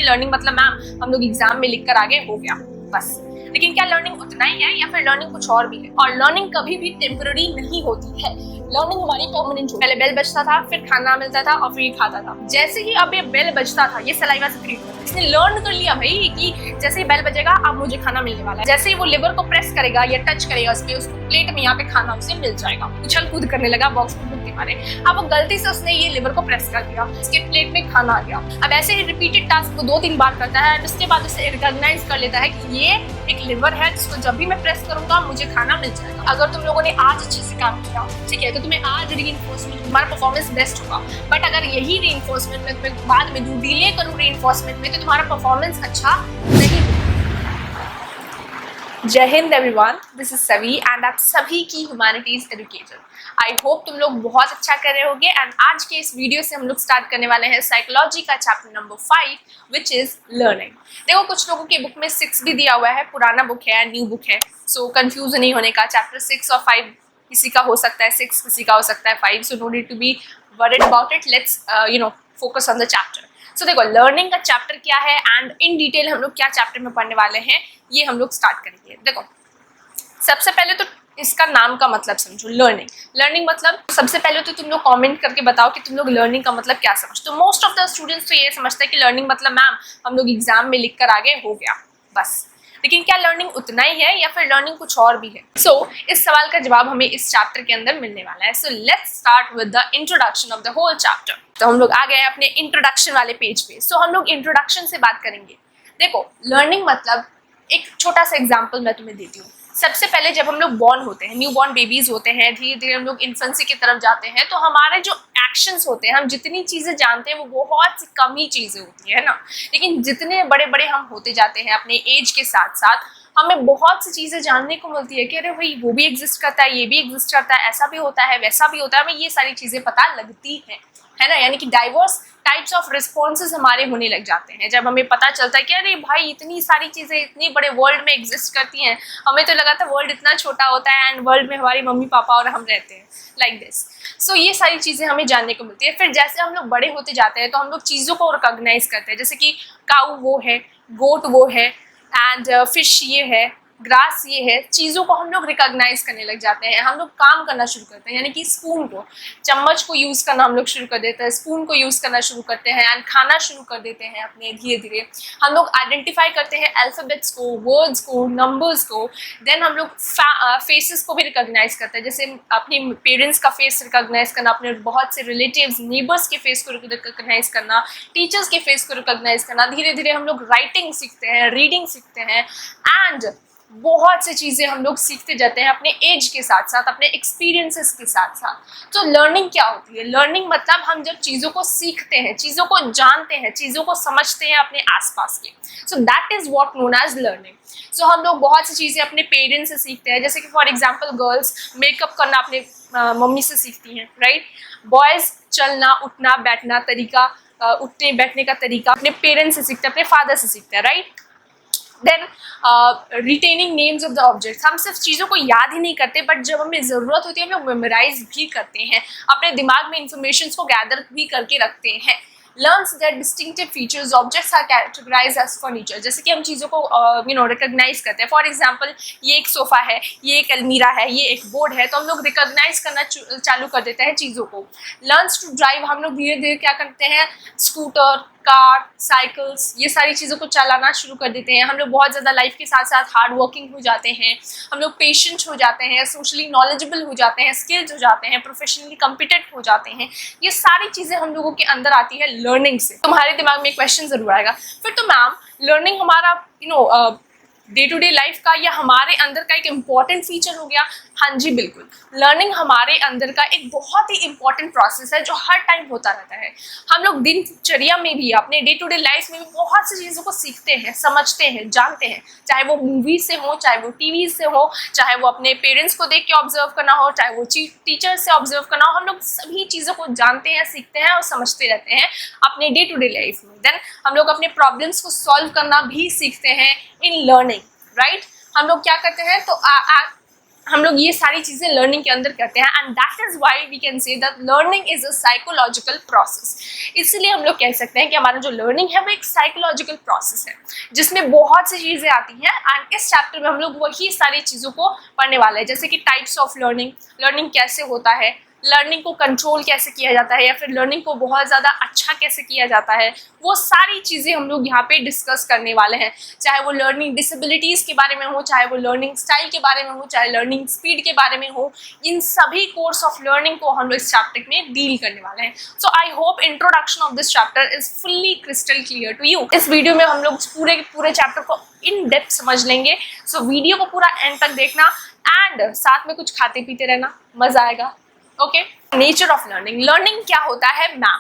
Learning मतलब ma'am हम लोग एग्जाम में लिख कर आ गए, हो गया बस। लेकिन क्या लर्निंग उतना ही है या फिर लर्निंग कुछ और भी है? और लर्निंग कभी भी टेम्पररी नहीं होती है, लर्निंग हमारी परमानेंट होती है। पहले बेल बजता था, फिर खाना मिलता था और फिर खाता था। जैसे ही अब ये बेल बजता था, ये सलाइवा सिक्रीट होता है, इसने लर्न कर लिया भाई कि जैसे ही बेल बजेगा अब मुझे खाना मिलने वाला है। जैसे ही वो लिवर को प्रेस करेगा या टच करेगा उस पे, उसको प्लेट में यहाँ पे खाना उसे मिल जाएगा। उछल कूद करने लगा बॉक्स को ढूंढते मारे। अब वो गलती से उसने ये लिवर को प्रेस कर दिया, उसके प्लेट में खाना आ गया। अब ऐसे ही रिपीटेड टास्क को 2-3 बार करता है, उसके बाद उसे रिकॉग्नाइज कर लेता है कि ये एक लिवर है जिसको जब भी मैं प्रेस करूंगा मुझे खाना मिल जाएगा। अगर तुम लोगों ने आज अच्छे से काम किया, ठीक है, तो तुम्हें आज रीइंफोर्समेंट, तुम्हारा परफॉर्मेंस बेस्ट होगा। बट अगर यही रीइंफोर्समेंट में बाद में दूं, डिले करूं रीइंफोर्समेंट में, तो तुम्हारा परफॉर्मेंस अच्छा नहीं। Jai Hind everyone, this is Savi and आप सभी की ह्यूमैनिटीज एजुकेटर। आई होप तुम लोग बहुत अच्छा कर रहे होगे। एंड आज के इस वीडियो से हम लोग स्टार्ट करने वाले हैं साइकोलॉजी का chapter number 5 which is learning. देखो कुछ लोगों की बुक में 6 भी दिया हुआ है, पुराना बुक है, न्यू बुक है, सो कंफ्यूज नहीं होने का। चैप्टर 6 और 5 किसी का हो सकता है 6, किसी का हो सकता है 5, so no need to be worried about it. Let's focus on the chapter. So देखो लर्निंग का चैप्टर क्या है एंड इन डिटेल हम लोग क्या चैप्टर में पढ़ने वाले हैं ये हम लोग स्टार्ट करेंगे। देखो सबसे पहले तो इसका नाम का मतलब समझो, लर्निंग। लर्निंग मतलब सबसे पहले तो तुम लोग कमेंट करके बताओ कि तुम लोग लर्निंग का मतलब क्या समझते हो। मोस्ट ऑफ द स्टूडेंट्स तो ये समझते हैं कि लर्निंग मतलब मैम हम लोग एग्जाम में लिख कर आ गए, हो गया बस। लेकिन क्या लर्निंग उतना ही है या फिर लर्निंग कुछ और भी है? इस सवाल का जवाब हमें इस चैप्टर के अंदर मिलने वाला है। So let's start with the introduction of the whole chapter. तो हम लोग आ गए अपने इंट्रोडक्शन वाले पेज पे। हम लोग इंट्रोडक्शन से बात करेंगे। देखो लर्निंग मतलब, एक छोटा सा एग्जाम्पल मैं तुम्हें देती हूँ। सबसे पहले जब हम लोग बॉर्न होते हैं, न्यू बॉर्न बेबीज होते हैं, धीरे धीरे हम लोग इन्फेंसी की तरफ जाते हैं, तो हमारे जो एक्शंस होते हैं, हम जितनी चीज़ें जानते हैं वो बहुत सी कम ही चीज़ें होती है ना। लेकिन जितने बड़े बड़े हम होते जाते हैं अपने एज के साथ साथ, हमें बहुत सी चीज़ें जानने को मिलती है कि अरे भाई वो भी एग्जिस्ट करता है, ये भी एग्जिस्ट करता है, ऐसा भी होता है, वैसा भी होता है, हमें ये सारी चीज़ें पता लगती है ना। यानी कि डाइवर्स टाइप्स ऑफ रिस्पॉन्सेज हमारे होने लग जाते हैं जब हमें पता चलता है कि अरे भाई इतनी सारी चीज़ें इतनी बड़े वर्ल्ड में एग्जिस्ट करती हैं। हमें तो लगा था वर्ल्ड इतना छोटा होता है एंड वर्ल्ड में हमारी मम्मी पापा और हम रहते हैं, लाइक दिस। ये सारी चीज़ें हमें जानने को मिलती है। फिर जैसे हम लोग बड़े होते जाते हैं तो हम लोग चीज़ों को रिकॉग्नाइज करते हैं, जैसे कि काऊ वो है, गोट वो है एंड फिश ये है, ग्रास ये है। चीज़ों को हम लोग रिकॉग्नाइज करने लग जाते हैं, हम लोग काम करना शुरू करते हैं। यानी कि स्पून को, चम्मच को यूज़ करना हम लोग शुरू कर देते हैं, स्पून को यूज़ करना शुरू करते हैं एंड खाना शुरू कर देते हैं अपने। धीरे धीरे हम लोग आइडेंटिफाई करते हैं अल्फ़ाबेट्स को, वर्ड्स को, नंबर्स को। देन हम लोग फेसेस को भी रिकॉग्नाइज करते हैं, जैसे अपने पेरेंट्स का फेस रिकॉग्नाइज करना, अपने बहुत से रिलेटिव्स, नेबर्स के फेस को रिकॉग्नाइज करना, टीचर्स के फेस को रिकॉग्नाइज करना। धीरे धीरे हम लोग राइटिंग सीखते हैं, रीडिंग सीखते हैं एंड बहुत सी चीज़ें हम लोग सीखते जाते हैं अपने एज के साथ साथ, अपने एक्सपीरियंसेस के साथ साथ। तो लर्निंग क्या होती है? लर्निंग मतलब हम जब चीज़ों को सीखते हैं, चीज़ों को जानते हैं, चीज़ों को समझते हैं अपने आसपास के। So that is what known as learning. हम लोग बहुत सी चीज़ें अपने पेरेंट्स से सीखते हैं, जैसे कि फॉर एग्जाम्पल गर्ल्स मेकअप करना अपने मम्मी से सीखती हैं, राइट। बॉयज़ चलना, उठना, बैठना तरीका, उठने बैठने का तरीका अपने पेरेंट्स से सीखते हैं, अपने फादर से सीखते हैं, right. Then retaining names of the objects, हम सिर्फ चीज़ों को याद ही नहीं करते बट जब हमें ज़रूरत होती है हम लोग मेमोराइज भी करते हैं, अपने दिमाग में इंफॉर्मेशन को गैदर भी करके रखते हैं। Learns that distinctive features objects are categorized as furniture, जैसे कि हम चीज़ों को रिकॉग्नाइज करते हैं। फॉर एग्जाम्पल ये एक सोफ़ा है, ये एक अलमीरा है, ये एक बोर्ड है, तो हम लोग रिकॉग्नाइज करना चालू कर देते हैं चीज़ों को। लर्न्स टू ड्राइव, हम लोग धीरे धीरे क्या करते हैं, स्कूटर, कार, साइकिल्स, ये सारी चीज़ों को चलाना शुरू कर देते हैं। हम लोग बहुत ज़्यादा लाइफ के साथ साथ हार्ड वर्किंग हो जाते हैं, हम लोग पेशेंट हो जाते हैं, सोशली नॉलेजेबल हो जाते हैं, स्किल्ड हो जाते हैं, प्रोफेशनली कॉम्पिटेंट हो जाते हैं। ये सारी चीज़ें हम लोगों के अंदर आती है लर्निंग से। तुम्हारे दिमाग में एक क्वेश्चन ज़रूर आएगा, फिर तो मैम लर्निंग हमारा डे टू डे लाइफ का या हमारे अंदर का एक इम्पॉर्टेंट फीचर हो गया। हाँ जी बिल्कुल, लर्निंग हमारे अंदर का एक बहुत ही इम्पॉर्टेंट प्रोसेस है जो हर टाइम होता रहता है। हम लोग दिनचर्या में भी, अपने डे टू डे लाइफ में भी बहुत सी चीज़ों को सीखते हैं, समझते हैं, जानते हैं, चाहे वो मूवी से हो, चाहे वो टीवी से हो, चाहे वो अपने पेरेंट्स को देख के ऑब्जर्व करना हो, चाहे वो टीचर से ऑब्जर्व करना हो। हम लोग सभी चीज़ों को जानते हैं, सीखते हैं और समझते रहते हैं अपने डे टू डे लाइफ में। देन हम लोग अपने प्रॉब्लम्स को सॉल्व करना भी सीखते हैं इन लर्निंग, राइट। हम लोग क्या करते हैं, तो हम लोग ये सारी चीजें लर्निंग के अंदर करते हैं and that is why we can say that learning is a psychological process. इसलिए हम लोग कह सकते हैं कि हमारा जो लर्निंग है वो एक साइकोलॉजिकल प्रोसेस है जिसमें बहुत सी चीजें आती हैं एंड इस चैप्टर में हम लोग वही सारी चीजों को पढ़ने वाले हैं, जैसे कि टाइप्स ऑफ लर्निंग, लर्निंग कैसे होता है, लर्निंग को कंट्रोल कैसे किया जाता है या फिर लर्निंग को बहुत ज़्यादा अच्छा कैसे किया जाता है, वो सारी चीज़ें हम लोग यहाँ पे डिस्कस करने वाले हैं। चाहे वो लर्निंग डिसेबिलिटीज़ के बारे में हो, चाहे वो लर्निंग स्टाइल के बारे में हो, चाहे लर्निंग स्पीड के बारे में हो, इन सभी कोर्स ऑफ लर्निंग को हम लोग इस चैप्टर में डील करने वाले हैं। So I hope introduction of this chapter is fully crystal clear to you. इस वीडियो में हम लोग पूरे चैप्टर को इन डेप्थ समझ लेंगे। सो वीडियो को पूरा एंड तक देखना एंड साथ में कुछ खाते पीते रहना, मजा आएगा। Okay, nature of learning. Learning क्या होता है मैम?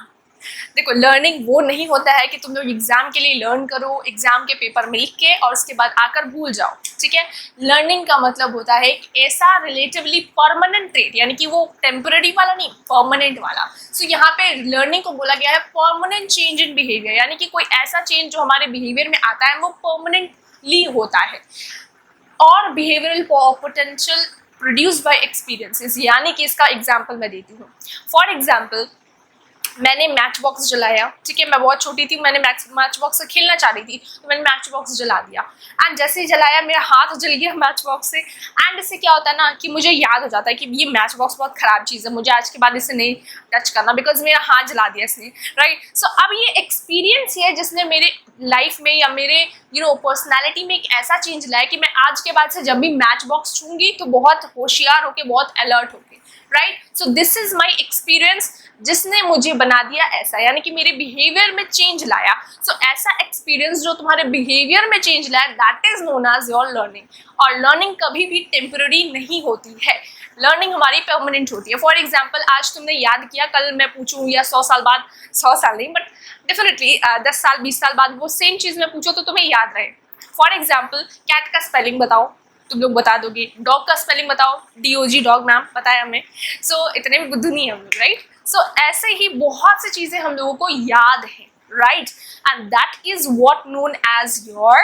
देखो, लर्निंग वो नहीं होता है कि तुम लोग एग्जाम के लिए लर्न करो, एग्जाम के पेपर में लिख के और उसके बाद आकर भूल जाओ, ठीक है। लर्निंग का मतलब होता है एक ऐसा रिलेटिवली परमानेंट ट्रेट, यानी कि वो टेम्पररी वाला नहीं, परमानेंट वाला। सो यहाँ पे लर्निंग को बोला गया है परमानेंट चेंज इन बिहेवियर, यानी कि कोई ऐसा चेंज जो हमारे बिहेवियर में आता है वो परमानेंटली होता है। और behavioural potential produce by experiences, यानी कि इसका एग्जाम्पल मैं देती हूँ। फॉर एग्जाम्पल, मैंने मैच बॉक्स जलाया, ठीक है, मैं बहुत छोटी थी, मैंने मैच बॉक्स से खेलना चाह रही थी तो मैंने मैच बॉक्स जला दिया एंड जैसे ही जलाया मेरा हाथ जल गया मैच बॉक्स से। एंड इससे क्या होता है ना कि मुझे याद हो जाता है कि ये मैच बॉक्स बहुत ख़राब चीज़ है, मुझे आज के बाद इसे नहीं टच करना बिकॉज मेरा हाथ जला दिया इसने, राइट। सो अब ये एक्सपीरियंस है जिसने मेरे लाइफ में या मेरे पर्सनैलिटी में एक ऐसा चेंज लाया कि मैं आज के बाद से जब भी मैच बॉक्स छूंगी तो बहुत होशियार होके, बहुत अलर्ट होके, right. So this is my experience जिसने मुझे बना दिया ऐसा, यानी कि मेरे बिहेवियर में चेंज लाया। सो ऐसा एक्सपीरियंस जो तुम्हारे बिहेवियर में चेंज लाया, that is known as your learning. और लर्निंग कभी भी टेम्पररी नहीं होती है, लर्निंग हमारी परमानेंट होती है। फॉर एग्जाम्पल, आज तुमने याद किया, कल मैं पूछूं या 100 साल बाद, 100 साल नहीं बट डेफिनेटली 10 साल 20 साल बाद वो सेम चीज़ में पूछो तो तुम्हें याद रहे। फॉर एग्जाम्पल, कैट का स्पेलिंग बताओ, तुम लोग बता दोगे। डॉग का स्पेलिंग बताओ, DOG डॉग, मैम बताया हमें। सो इतने भी बुद्धू नहीं है हम लोग, राइट। सो ऐसे ही बहुत सी चीज़ें हम लोगों को याद हैं, right, and that is what known as your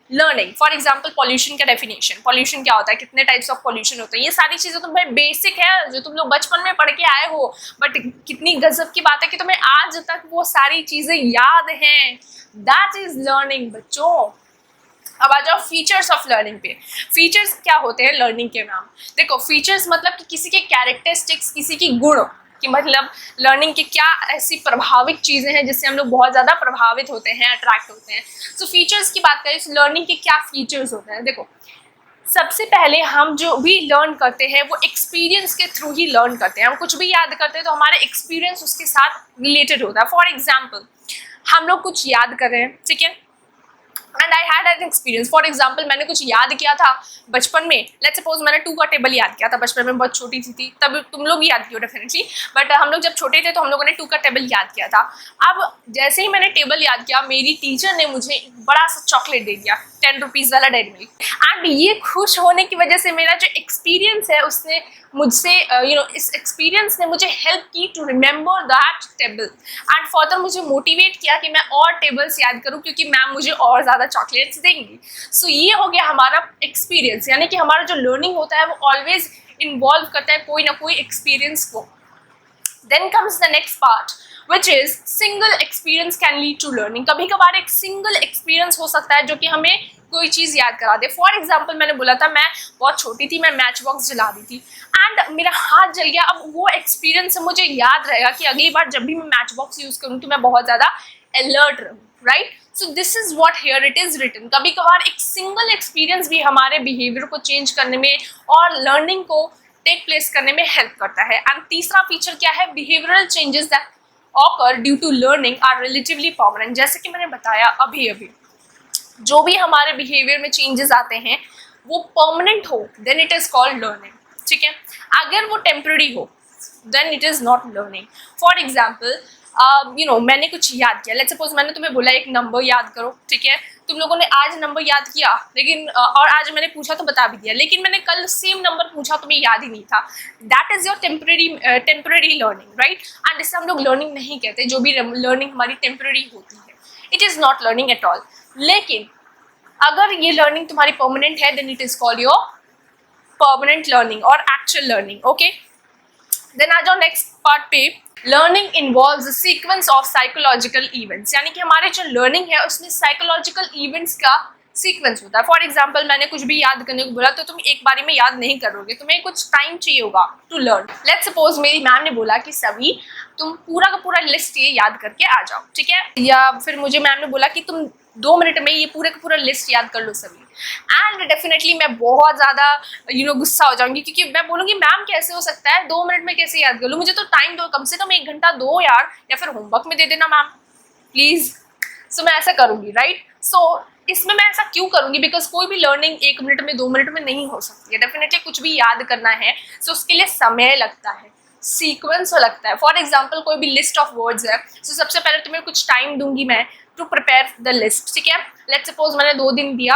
learning. For example, pollution का डेफिनेशन, पॉल्यूशन क्या होता है, कितने टाइप्स ऑफ पॉल्यूशन होते हैं, ये सारी चीज़ें तुम्हें बेसिक है जो तुम लोग बचपन में पढ़ के आए हो, बट कितनी गजब की बात है कि तुम्हें आज तक वो सारी चीज़ें याद हैं। दैट इज लर्निंग बच्चों। अब आ जाओ फीचर्स ऑफ लर्निंग पे। फीचर्स क्या होते हैं लर्निंग के नाम? देखो, फीचर्स मतलब कि किसी के कैरेक्टरिस्टिक्स, किसी की गुण, कि मतलब लर्निंग की क्या ऐसी प्रभावित चीज़ें हैं जिससे हम लोग बहुत ज़्यादा प्रभावित होते हैं, अट्रैक्ट होते हैं। सो फीचर्स की बात करें तो लर्निंग के क्या फीचर्स होते हैं? देखो, सबसे पहले हम जो भी लर्न करते हैं वो एक्सपीरियंस के थ्रू ही लर्न करते हैं। हम कुछ भी याद करते हैं तो हमारे एक्सपीरियंस उसके साथ रिलेटेड होता है। फॉर एग्जाम्पल, हम लोग कुछ याद कर रहे हैं, ठीक है, and I had an experience. For example, मैंने कुछ याद किया था बचपन में, लेट्स सपोज मैंने 2 का टेबल याद किया था बचपन में, बहुत छोटी सी थी तब, तुम लोग भी याद किया डेफिनेटली, बट हम लोग जब छोटे थे तो हम लोगों ने 2 का टेबल याद किया था। अब जैसे ही मैंने टेबल याद किया, मेरी टीचर ने मुझे एक बड़ा सा चॉकलेट दे दिया, 10 रुपीज़ वाला डेयरी मिल्क, एंड ये खुश होने की वजह से मेरा जो एक्सपीरियंस है उसने मुझसे इस एक्सपीरियंस ने मुझे हेल्प की to remember that table and further मुझे मोटिवेट किया कि मैं और टेबल्स याद करूं क्योंकि मैम मुझे और ज़्यादा चॉकलेट्स देंगी। सो ये हो गया हमारा एक्सपीरियंस, यानी कि हमारा जो लर्निंग होता है वो ऑलवेज इन्वॉल्व करता है कोई ना कोई एक्सपीरियंस को। Then comes the next part which is single experience can lead to learning. कभी कभार एक सिंगल एक्सपीरियंस हो सकता है जो कि हमें कोई चीज़ याद करा दे। फॉर एग्जाम्पल, मैंने बोला था मैं बहुत छोटी थी, मैं मैच बॉक्स जला दी थी एंड मेरा हाथ जल गया। अब वो एक्सपीरियंस से मुझे याद रहेगा कि अगली बार जब भी मैं मैच बॉक्स यूज़ करूँ तो मैं बहुत ज़्यादा अलर्ट रहूँ, right. So this is what here it is written. कभी कभार एक सिंगल एक्सपीरियंस भी हमारे बिहेवियर को चेंज करने में और लर्निंग को टेक प्लेस करने में हेल्प करता है। एंड तीसरा फीचर क्या है? Behavioural changes that occur due to learning are relatively permanent. जैसे कि मैंने बताया अभी जो भी हमारे बिहेवियर में चेंजेस आते हैं वो परमानेंट हो then it is called learning, ठीक है। अगर वो टेम्पररी हो then it is not learning. For example, मैंने कुछ याद किया, लेट्स सपोज मैंने तुम्हें बोला एक नंबर याद करो, ठीक है, तुम लोगों ने आज नंबर याद किया लेकिन और आज मैंने पूछा तो बता भी दिया, लेकिन मैंने कल सेम नंबर पूछा तुम्हें याद ही नहीं था। That is your temporary learning, right. And इससे हम लोग लर्निंग नहीं कहते, जो भी लर्निंग हमारी टेम्पररी होती है, it is not learning at all. लेकिन अगर ये लर्निंग तुम्हारी परमानेंट है then it is called your permanent learning और एक्चुअल लर्निंग। ओके, देन आ जाओ नेक्स्ट पार्ट पे। Learning involves a sequence of psychological events, यानी कि हमारे जो लर्निंग है उसमें साइकोलॉजिकल इवेंट्स का सीक्वेंस होता है। फॉर एग्जाम्पल, मैंने कुछ भी याद करने को बोला तो तुम एक बारी में याद नहीं करोगे, तुम्हें कुछ टाइम चाहिए होगा टू लर्न। लेट्स सपोज मेरी मैम ने बोला कि सभी तुम पूरा का पूरा लिस्ट ये याद करके आ जाओ, ठीक है, या फिर मुझे मैम ने बोला कि तुम 2 मिनट में ये पूरे का पूरा लिस्ट याद कर लो सभी, एंड डेफिनेटली मैं बहुत ज़्यादा गुस्सा हो जाऊंगी, क्योंकि मैं बोलूँगी मैम कैसे हो सकता है 2 मिनट में कैसे याद कर लूँ, मुझे तो टाइम दो, कम से कम 1 घंटा दो यार, या फिर होमवर्क में दे देना मैम प्लीज़। सो मैं ऐसा करूँगी, राइट। सो इसमें मैं ऐसा क्यों करूँगी, बिकॉज कोई भी लर्निंग 1 मिनट में 2 मिनट में नहीं हो सकती है। डेफिनेटली कुछ भी याद करना है सो उसके लिए समय लगता है, सीक्वेंस लगता है। फॉर एग्जाम्पल, कोई भी लिस्ट ऑफ वर्ड्स है, सो सबसे पहले तुम्हें कुछ टाइम दूंगी मैं टू प्रिपेयर द लिस्ट, ठीक है। लेट्स सपोज मैंने 2 दिन दिया,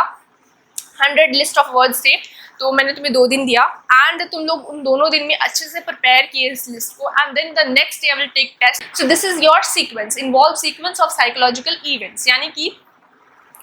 100 लिस्ट ऑफ वर्ड्स थे, तो मैंने तुम्हें 2 दिन दिया, एंड तुम लोग उन दोनों दिन में अच्छे से प्रिपेयर किए इस लिस्ट को, and then the next day I will take test. So this is your sequence, involve sequence of psychological events, यानी कि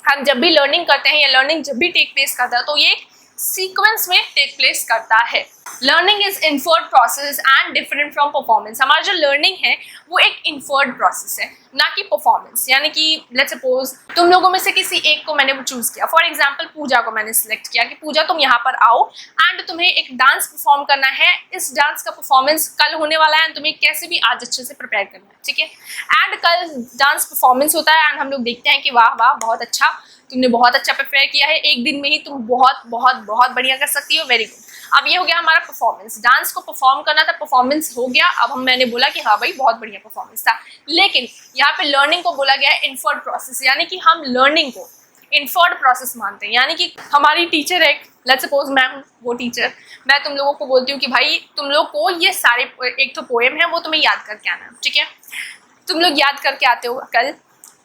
हम जब भी लर्निंग करते हैं या लर्निंग जब भी टेक प्लेस करता है तो ये सीक्वेंस में टेक प्लेस करता है। Learning is inferred process and different from performance. हमारा जो लर्निंग है वो एक इन्फर्ड प्रोसेस है, ना कि परफॉर्मेंस। यानी कि लेट्स सपोज तुम लोगों में से किसी एक को मैंने चूज किया, फॉर एग्जांपल पूजा को मैंने सिलेक्ट किया कि पूजा तुम यहाँ पर आओ एंड तुम्हें एक डांस परफॉर्म करना है, इस डांस का परफॉर्मेंस कल होने वाला है एंड तुम्हें कैसे भी आज अच्छे से प्रिपेयर करना है, ठीक है। एंड कल डांस परफॉर्मेंस होता है एंड हम लोग देखते हैं कि वाह वाह बहुत अच्छा, तुमने बहुत अच्छा प्रिपेयर किया है, 1 दिन में ही तुम बहुत बहुत बहुत बढ़िया कर सकती हो, वेरी गुड। अब ये हो गया हमारा परफॉर्मेंस, डांस को परफॉर्म करना था, परफॉर्मेंस हो गया। अब मैंने बोला कि हाँ भाई बहुत बढ़िया परफॉर्मेंस था, लेकिन यहाँ पे लर्निंग को बोला गया है इन्फर्ड प्रोसेस, यानी कि हम लर्निंग को इन्फर्ड प्रोसेस मानते हैं। यानी कि हमारी टीचर है, लेट्स सपोज मैं हूँ वो टीचर, मैं तुम लोगों को बोलती हूँ कि भाई तुम लोग को ये सारे एक तो पोएम है वो तुम्हें याद करके आना है, ठीक है। तुम लोग याद करके आते हो कल,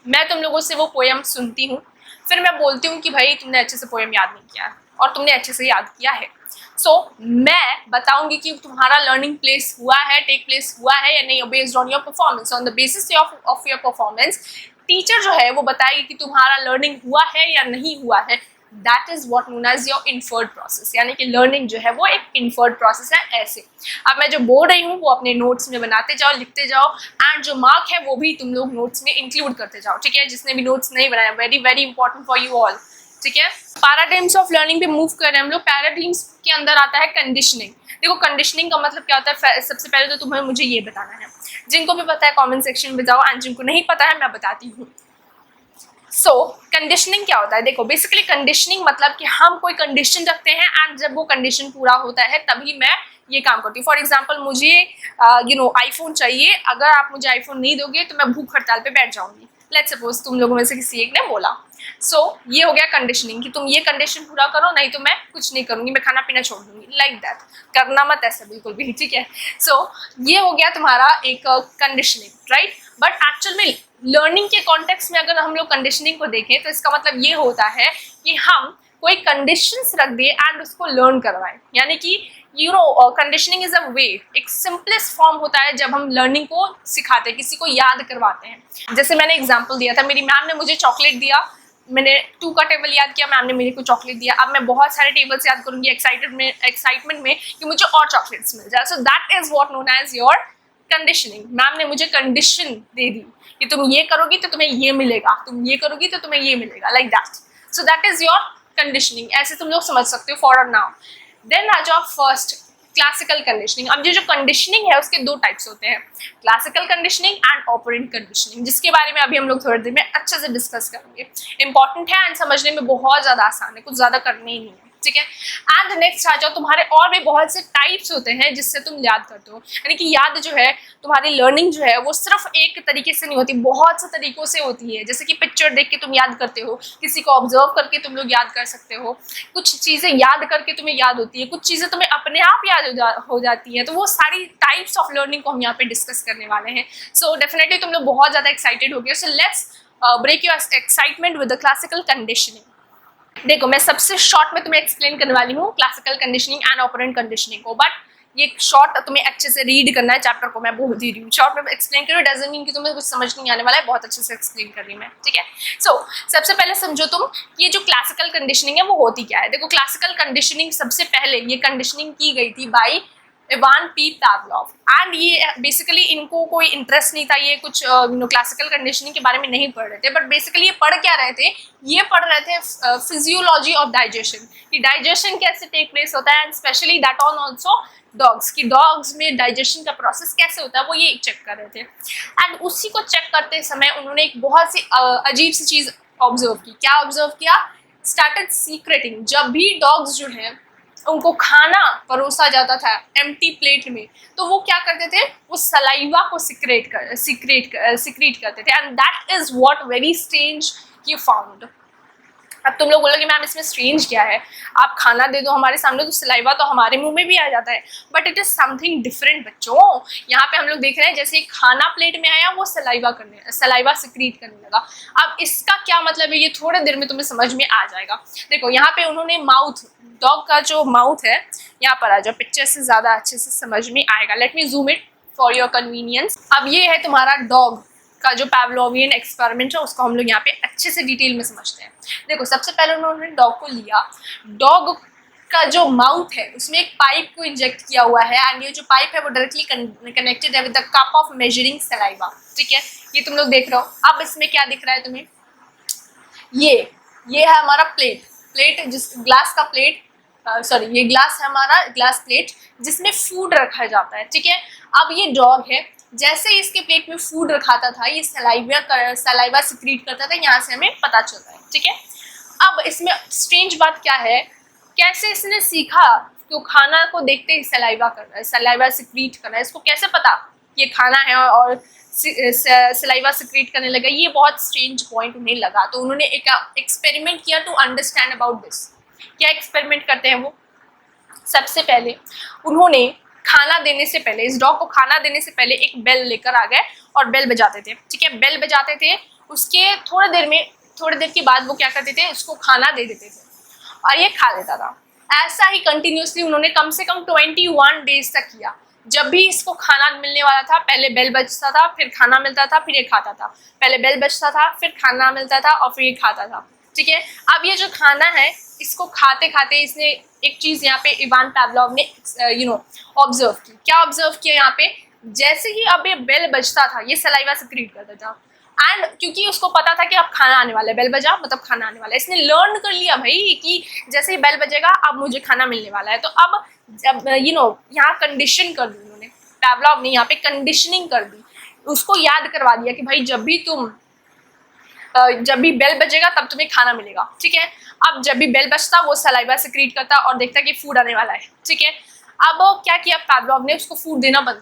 मैं तुम लोगों से वो पोएम सुनती हूँ, फिर मैं बोलती हूँ कि भाई तुमने अच्छे से पोएम याद नहीं किया और तुमने अच्छे से याद किया है। सो मैं बताऊंगी कि तुम्हारा लर्निंग प्लेस हुआ है, टेक प्लेस हुआ है या नहीं, based on your performance. On the basis of your performance teacher जो है वो बताएगी कि तुम्हारा लर्निंग हुआ है या नहीं हुआ है। That is what known as your inferred process, यानी कि लर्निंग जो है वो एक इन्फर्ड प्रोसेस है। ऐसे अब मैं जो बोल रही हूँ वो अपने नोट्स में बनाते जाओ, लिखते जाओ, एंड जो मार्क है वो भी तुम लोग नोट्स में इंक्लूड करते जाओ, ठीक है। जिसने भी नोट्स नहीं बनाया, very very important for you all, ठीक है। पैराडाइम्स ऑफ लर्निंग पे मूव कर रहे हैं हम लोग। पैराडाइम्स के अंदर आता है कंडीशनिंग। देखो कंडीशनिंग का मतलब क्या होता है, सबसे पहले तो तुम्हें मुझे ये बताना है, जिनको भी पता है कमेंट सेक्शन में जाओ, एंड जिनको नहीं पता है मैं बताती हूँ। सो कंडीशनिंग क्या होता है, देखो बेसिकली कंडीशनिंग मतलब कि हम कोई कंडीशन रखते हैं एंड जब वो कंडीशन पूरा होता है तभी मैं ये काम करती हूँ। फॉर एग्जाम्पल मुझे आईफोन चाहिए, अगर आप मुझे आईफोन नहीं दोगे तो मैं भूख हड़ताल पे बैठ जाऊंगी। लेट्स सपोज तुम लोगों में से किसी एक ने बोला। सो ये हो गया कंडीशनिंग कि तुम ये कंडीशन पूरा करो, नहीं तो मैं कुछ नहीं करूंगी, मैं खाना पीना छोड़ दूंगी, लाइक दैट। करना मत ऐसा बिल्कुल भी, ठीक है। सो ये हो गया तुम्हारा एक कंडीशनिंग, राइट। बट एक्चुअल में लर्निंग के कॉन्टेक्स्ट में अगर हम लोग कंडीशनिंग को देखें तो इसका मतलब ये होता है कि हम कोई कंडीशंस रख दिए एंड उसको लर्न करवाएं। यानी कि कंडीशनिंग इज अ वे, एक सिंपलेस्ट फॉर्म होता है जब हम लर्निंग को सिखाते हैं, किसी को याद करवाते हैं। जैसे मैंने एग्जांपल दिया था, मेरी मैम ने मुझे चॉकलेट दिया, मैंने 2 का टेबल याद किया, मैम ने मेरे को चॉकलेट दिया। अब मैं बहुत सारे टेबल्स याद करूंगी एक्साइटमेंट में कि मुझे और चॉकलेट्स मिल जाए। So that is what known as your conditioning. Ma'am ने मुझे कंडीशन दे दी कि तुम ये करोगी तो तुम्हें ये मिलेगा, तुम ये करोगी तो तुम्हें ये मिलेगा, like that. So that is your conditioning, ऐसे तुम लोग समझ सकते हो फॉर नाउ। देन आ जाओ फर्स्ट क्लासिकल कंडीशनिंग। अब ये जो कंडीशनिंग है उसके 2 टाइप्स होते हैं, classical conditioning and operant conditioning, जिसके बारे में अभी हम लोग थोड़ी देर में अच्छे से डिस्कस करेंगे। इंपॉर्टेंट है एंड समझने में बहुत ज़्यादा आसान है, कुछ ज़्यादा करने ही नहीं है, ठीक है। एंड नेक्स्ट आ जाओ, तुम्हारे और भी बहुत से टाइप्स होते हैं जिससे तुम याद करते हो। यानी कि याद जो है, तुम्हारी लर्निंग जो है वो सिर्फ एक तरीके से नहीं होती, बहुत से तरीकों से होती है। जैसे कि पिक्चर देख के तुम याद करते हो, किसी को ऑब्जर्व करके तुम लोग याद कर सकते हो, कुछ चीज़ें याद करके तुम्हें याद होती है, कुछ चीज़ें तुम्हें अपने आप याद हो जाती है। तो वो सारी टाइप्स ऑफ लर्निंग को हम यहाँ पे डिस्कस करने वाले हैं। सो डेफिनेटली तुम लोग बहुत ज़्यादा एक्साइटेड हो गए। So let's break your excitement with the classical conditioning. देखो मैं सबसे शॉर्ट में तुम्हें एक्सप्लेन करने वाली हूँ classical conditioning and operant conditioning को, बट ये शॉर्ट तुम्हें अच्छे से रीड करना है चैप्टर को, मैं बोल दे रही हूँ शॉर्ट में एक्सप्लेन कर रही हूँ, डजंट मीन कि तुम्हें कुछ समझ नहीं आने वाला है, बहुत अच्छे से एक्सप्लेन कर रही हूँ मैं, ठीक है। सो सबसे पहले समझो तुम ये जो क्लासिकल कंडीशनिंग है वो होती क्या है। देखो क्लासिकल कंडीशनिंग सबसे पहले ये कंडीशनिंग की गई थी by Ivan P Pavlov, and ये बेसिकली इनको कोई इंटरेस्ट नहीं था, ये कुछ क्लासिकल कंडीशनिंग के बारे में नहीं पढ़ रहे थे, बट बेसिकली ये पढ़ क्या रहे थे, ये पढ़ रहे थे फिजियोलॉजी ऑफ डाइजेशन, कि डाइजेशन कैसे टेक प्लेस होता है, and specially that on also dogs, की डॉग्स में डाइजेशन का प्रोसेस कैसे होता है वो ये चेक कर रहे थे। एंड उसी को चेक करते समय उन्होंने एक बहुत सी अजीब सी चीज़ ऑब्जर्व की। क्या ऑब्जर्व किया? Started secreting. जब भी डॉग्स जो है उनको खाना परोसा जाता था एम्प्टी प्लेट में, तो वो क्या करते थे, वो सलाइवा को सिक्रेट करते थे, and that is what very strange you found. अब तुम लोग बोलोगे मैम इसमें स्ट्रेंज क्या है, आप खाना दे दो हमारे सामने तो सलाइवा तो हमारे मुंह में भी आ जाता है, but it is something different बच्चों। यहाँ पे हम लोग देख रहे हैं जैसे खाना प्लेट में आया वो सलाइवा सिक्रीट करने लगा। अब इसका क्या मतलब है ये थोड़ी देर में तुम्हें समझ में आ जाएगा। देखो यहाँ पे उन्होंने माउथ, डॉग का जो माउथ है, यहाँ पर आ जाओ, पिक्चर से ज़्यादा अच्छे से समझ में आएगा। Let me zoom it for your convenience. अब ये है तुम्हारा डॉग का जो पावलोवियन एक्सपेरिमेंट है, उसको हम लोग यहाँ पे अच्छे से डिटेल में समझते हैं। देखो सबसे पहले उन्होंने डॉग को लिया, डॉग का जो माउथ है उसमें एक पाइप को इंजेक्ट किया हुआ है, एंड ये जो पाइप है वो डायरेक्टली कनेक्टेड है with the cup of measuring saliva, ठीक है। ये तुम लोग देख रहे हो। अब इसमें क्या दिख रहा है तुम्हें, ये है हमारा प्लेट जिस ग्लास का प्लेट, सॉरी ये ग्लास है हमारा, ग्लास प्लेट जिसमें फूड रखा जाता है, ठीक है। अब ये डॉग है, जैसे इसके प्लेट में फूड रखाता था ये सलाइवा सिक्रीट करता था, यहाँ से हमें पता चलता है, ठीक है। अब इसमें स्ट्रेंज बात क्या है, कैसे इसने सीखा कि खाना को देखते ही सलाइवा सिक्रीट करना है, इसको कैसे पता ये खाना है और सलाइवा सिक्रीट करने लगा, ये बहुत स्ट्रेंज पॉइंट उन्हें लगा। तो उन्होंने एक एक्सपेरिमेंट किया टू अंडरस्टैंड अबाउट दिस। क्या एक्सपेरिमेंट करते हैं वो, सबसे पहले उन्होंने खाना देने से पहले, इस डॉग को खाना देने से पहले एक बेल लेकर आ गए और बेल बजाते थे, ठीक है। बेल बजाते थे, उसके थोड़ी देर के बाद वो क्या करते थे, उसको खाना दे देते थे और ये खा लेता था। ऐसा ही कंटिन्यूसली उन्होंने कम से कम 21 डेज तक किया। जब भी इसको खाना मिलने वाला था, पहले बेल बजता था, फिर खाना मिलता था, फिर ये खाता था, पहले बेल बजता था, फिर खाना मिलता था और फिर ये खाता था, ठीक है। अब ये जो खाना है इसको खाते खाते इसने एक चीज़ यहाँ पे इवान पावलोव ने ऑब्जर्व की। क्या ऑब्जर्व किया यहाँ पे, जैसे ही अब ये बेल बजता था ये सलाइवा सिक्रीट करता था, एंड क्योंकि उसको पता था कि अब खाना आने वाला है, बेल बजा मतलब खाना आने वाला है, इसने लर्न कर लिया भाई कि जैसे ही बेल बजेगा अब मुझे खाना मिलने वाला है। तो अब जब यहाँ कंडीशन कर दी उन्होंने, पावलोव ने यहाँ पे कंडीशनिंग कर दी, उसको याद करवा दिया कि भाई जब भी बेल बजेगा तब तुम्हें खाना मिलेगा, ठीक है। अब जब भी बेल बजता वो सलाइवा सिक्रीट करता और देखता कि फूड आने वाला है, ठीक है। अब क्या किया पावलोव ने, उसको फूड देना बंद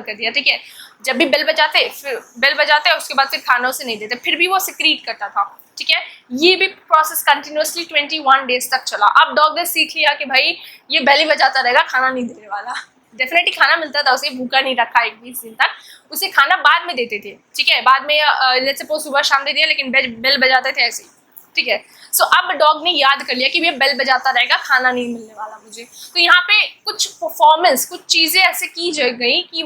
कर दिया, ठीक है। जब भी बेल बजाते उसके बाद फिर खाना उसे नहीं देते, फिर भी वो सिक्रीट करता था, ठीक है। ये भी प्रोसेस कंटिन्यूसली 21 डेज तक चला। अब डॉग ने सीख लिया कि भाई ये बेल ही बजाता रहेगा, खाना नहीं देने वाला। डेफिनेटली खाना मिलता था उसे, भूखा नहीं रखा 21 दिन तक, उसे खाना बाद में देते थे, ठीक है। बाद में लेट्स सपोज सुबह शाम दे दिया, लेकिन बेल बजाते थे ऐसे ही, ठीक है। सो अब डॉग ने याद कर लिया कि ये बेल बजाता रहेगा, खाना नहीं मिलने वाला मुझे। तो यहाँ पे कुछ परफॉर्मेंस, कुछ चीज़ें ऐसे की गई कि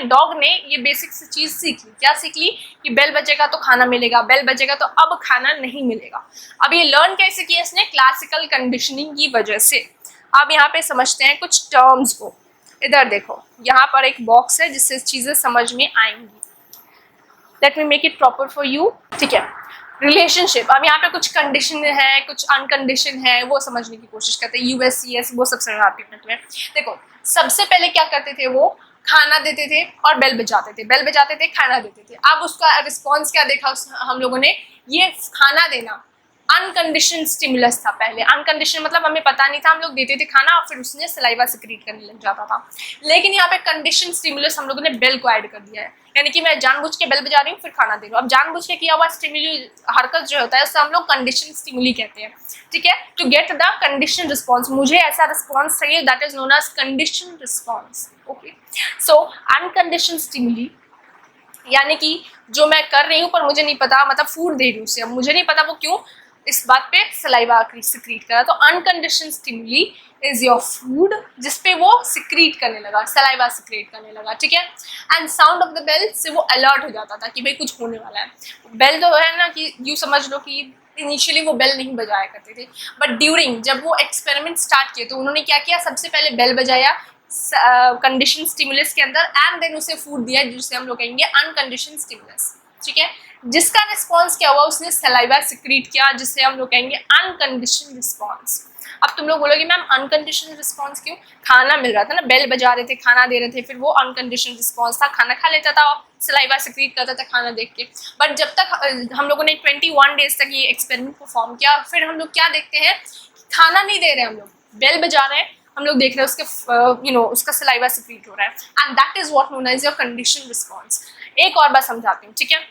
डॉग ने ये बेसिक सी चीज़ सीख ली। क्या सीख ली कि बेल बजेगा तो खाना मिलेगा, बेल बजेगा तो अब खाना नहीं मिलेगा। अब ये लर्न कैसे किया इसने, क्लासिकल कंडीशनिंग की वजह से। अब यहाँ पे समझते हैं कुछ टर्म्स को। इधर देखो, यहाँ पर एक बॉक्स है जिससे चीज़ें समझ में आएंगी। Let me make it proper for you, ठीक है। रिलेशनशिप, अब यहाँ पे कुछ कंडीशन है, कुछ अनकंडीशन है, वो समझने की कोशिश करते हैं। यूएससीएस वो सब समझाती हूँ तुम्हें। देखो सबसे पहले क्या करते थे, वो खाना देते थे और बेल बजाते थे, खाना देते थे। अब उसका रिस्पॉन्स क्या देखा हम लोगों ने, ये खाना देना अनकंडीशन स्टिमुलस था पहले। अनकंडीशन मतलब हमें पता नहीं था, हम लोग देते थे खाना और फिर उसने सलाइवा सिक्रीट करने लग जाता था। लेकिन यहाँ पे कंडीशन स्टिमुलस हम लोगों ने बेल को ऐड कर दिया है, यानी कि मैं जानबूझ के बेल बजा रही हूँ फिर खाना दे रही हूँ। अब जानबूझ के किया हुआ स्टिमुली हरकत जो होता है उससे हम लोग कंडीशन स्टिमुली कहते हैं, ठीक है। To get the condition response, मुझे ऐसा रिस्पॉन्स चाहिए, that is known as condition response, okay. So uncondition stimuli यानी कि जो मैं कर रही हूँ पर मुझे नहीं पता, मतलब फूड दे रही हूँ उसे, अब मुझे नहीं पता वो क्यों इस बात पे सलाइवा सिक्रीट करा। तो अनकंडीशन स्टिमुली इज योर फूड, जिसपे वो सिक्रीट करने लगा, सलाइवा सिक्रीट करने लगा, ठीक है। And sound of the bell से वो अलर्ट हो जाता था कि भाई कुछ होने वाला है। बेल तो है ना कि यूँ समझ लो कि इनिशियली वो बेल नहीं बजाया करते थे, बट ड्यूरिंग जब वो एक्सपेरिमेंट स्टार्ट किए तो उन्होंने क्या किया, सबसे पहले बेल बजाया कंडीशन स्टिमुलस के अंदर, एंड देन उसे फूड दिया जिसे हम लोग कहेंगे अनकंडीशन स्टिमुलस, ठीक है। जिसका रिस्पॉन्स क्या हुआ, उसने सलाइवा सिक्रीट किया, जिससे हम लोग कहेंगे अनकंडीशन रिस्पॉन्स। अब तुम लोग बोलोगे मैम अनकंडीशनल रिस्पॉन्स क्यों, खाना मिल रहा था ना, बेल बजा रहे थे, खाना दे रहे थे, फिर वो अनकंडीशनल रिस्पॉन्स था, खाना खा लेता था, सलाइवा सिक्रीट करता था खाना देख के। बट जब तक हम लोगों ने 21 डेज तक ये एक्सपेरिमेंट परफॉर्म किया, फिर हम लोग क्या देखते हैं, खाना नहीं दे रहे हम लोग, बेल बजा रहे हैं, हम लोग देख रहे हैं उसके उसका सलाइवा सिक्रीट हो रहा है, and that is what known as your condition response. एक और बात समझाती हूँ, ठीक है।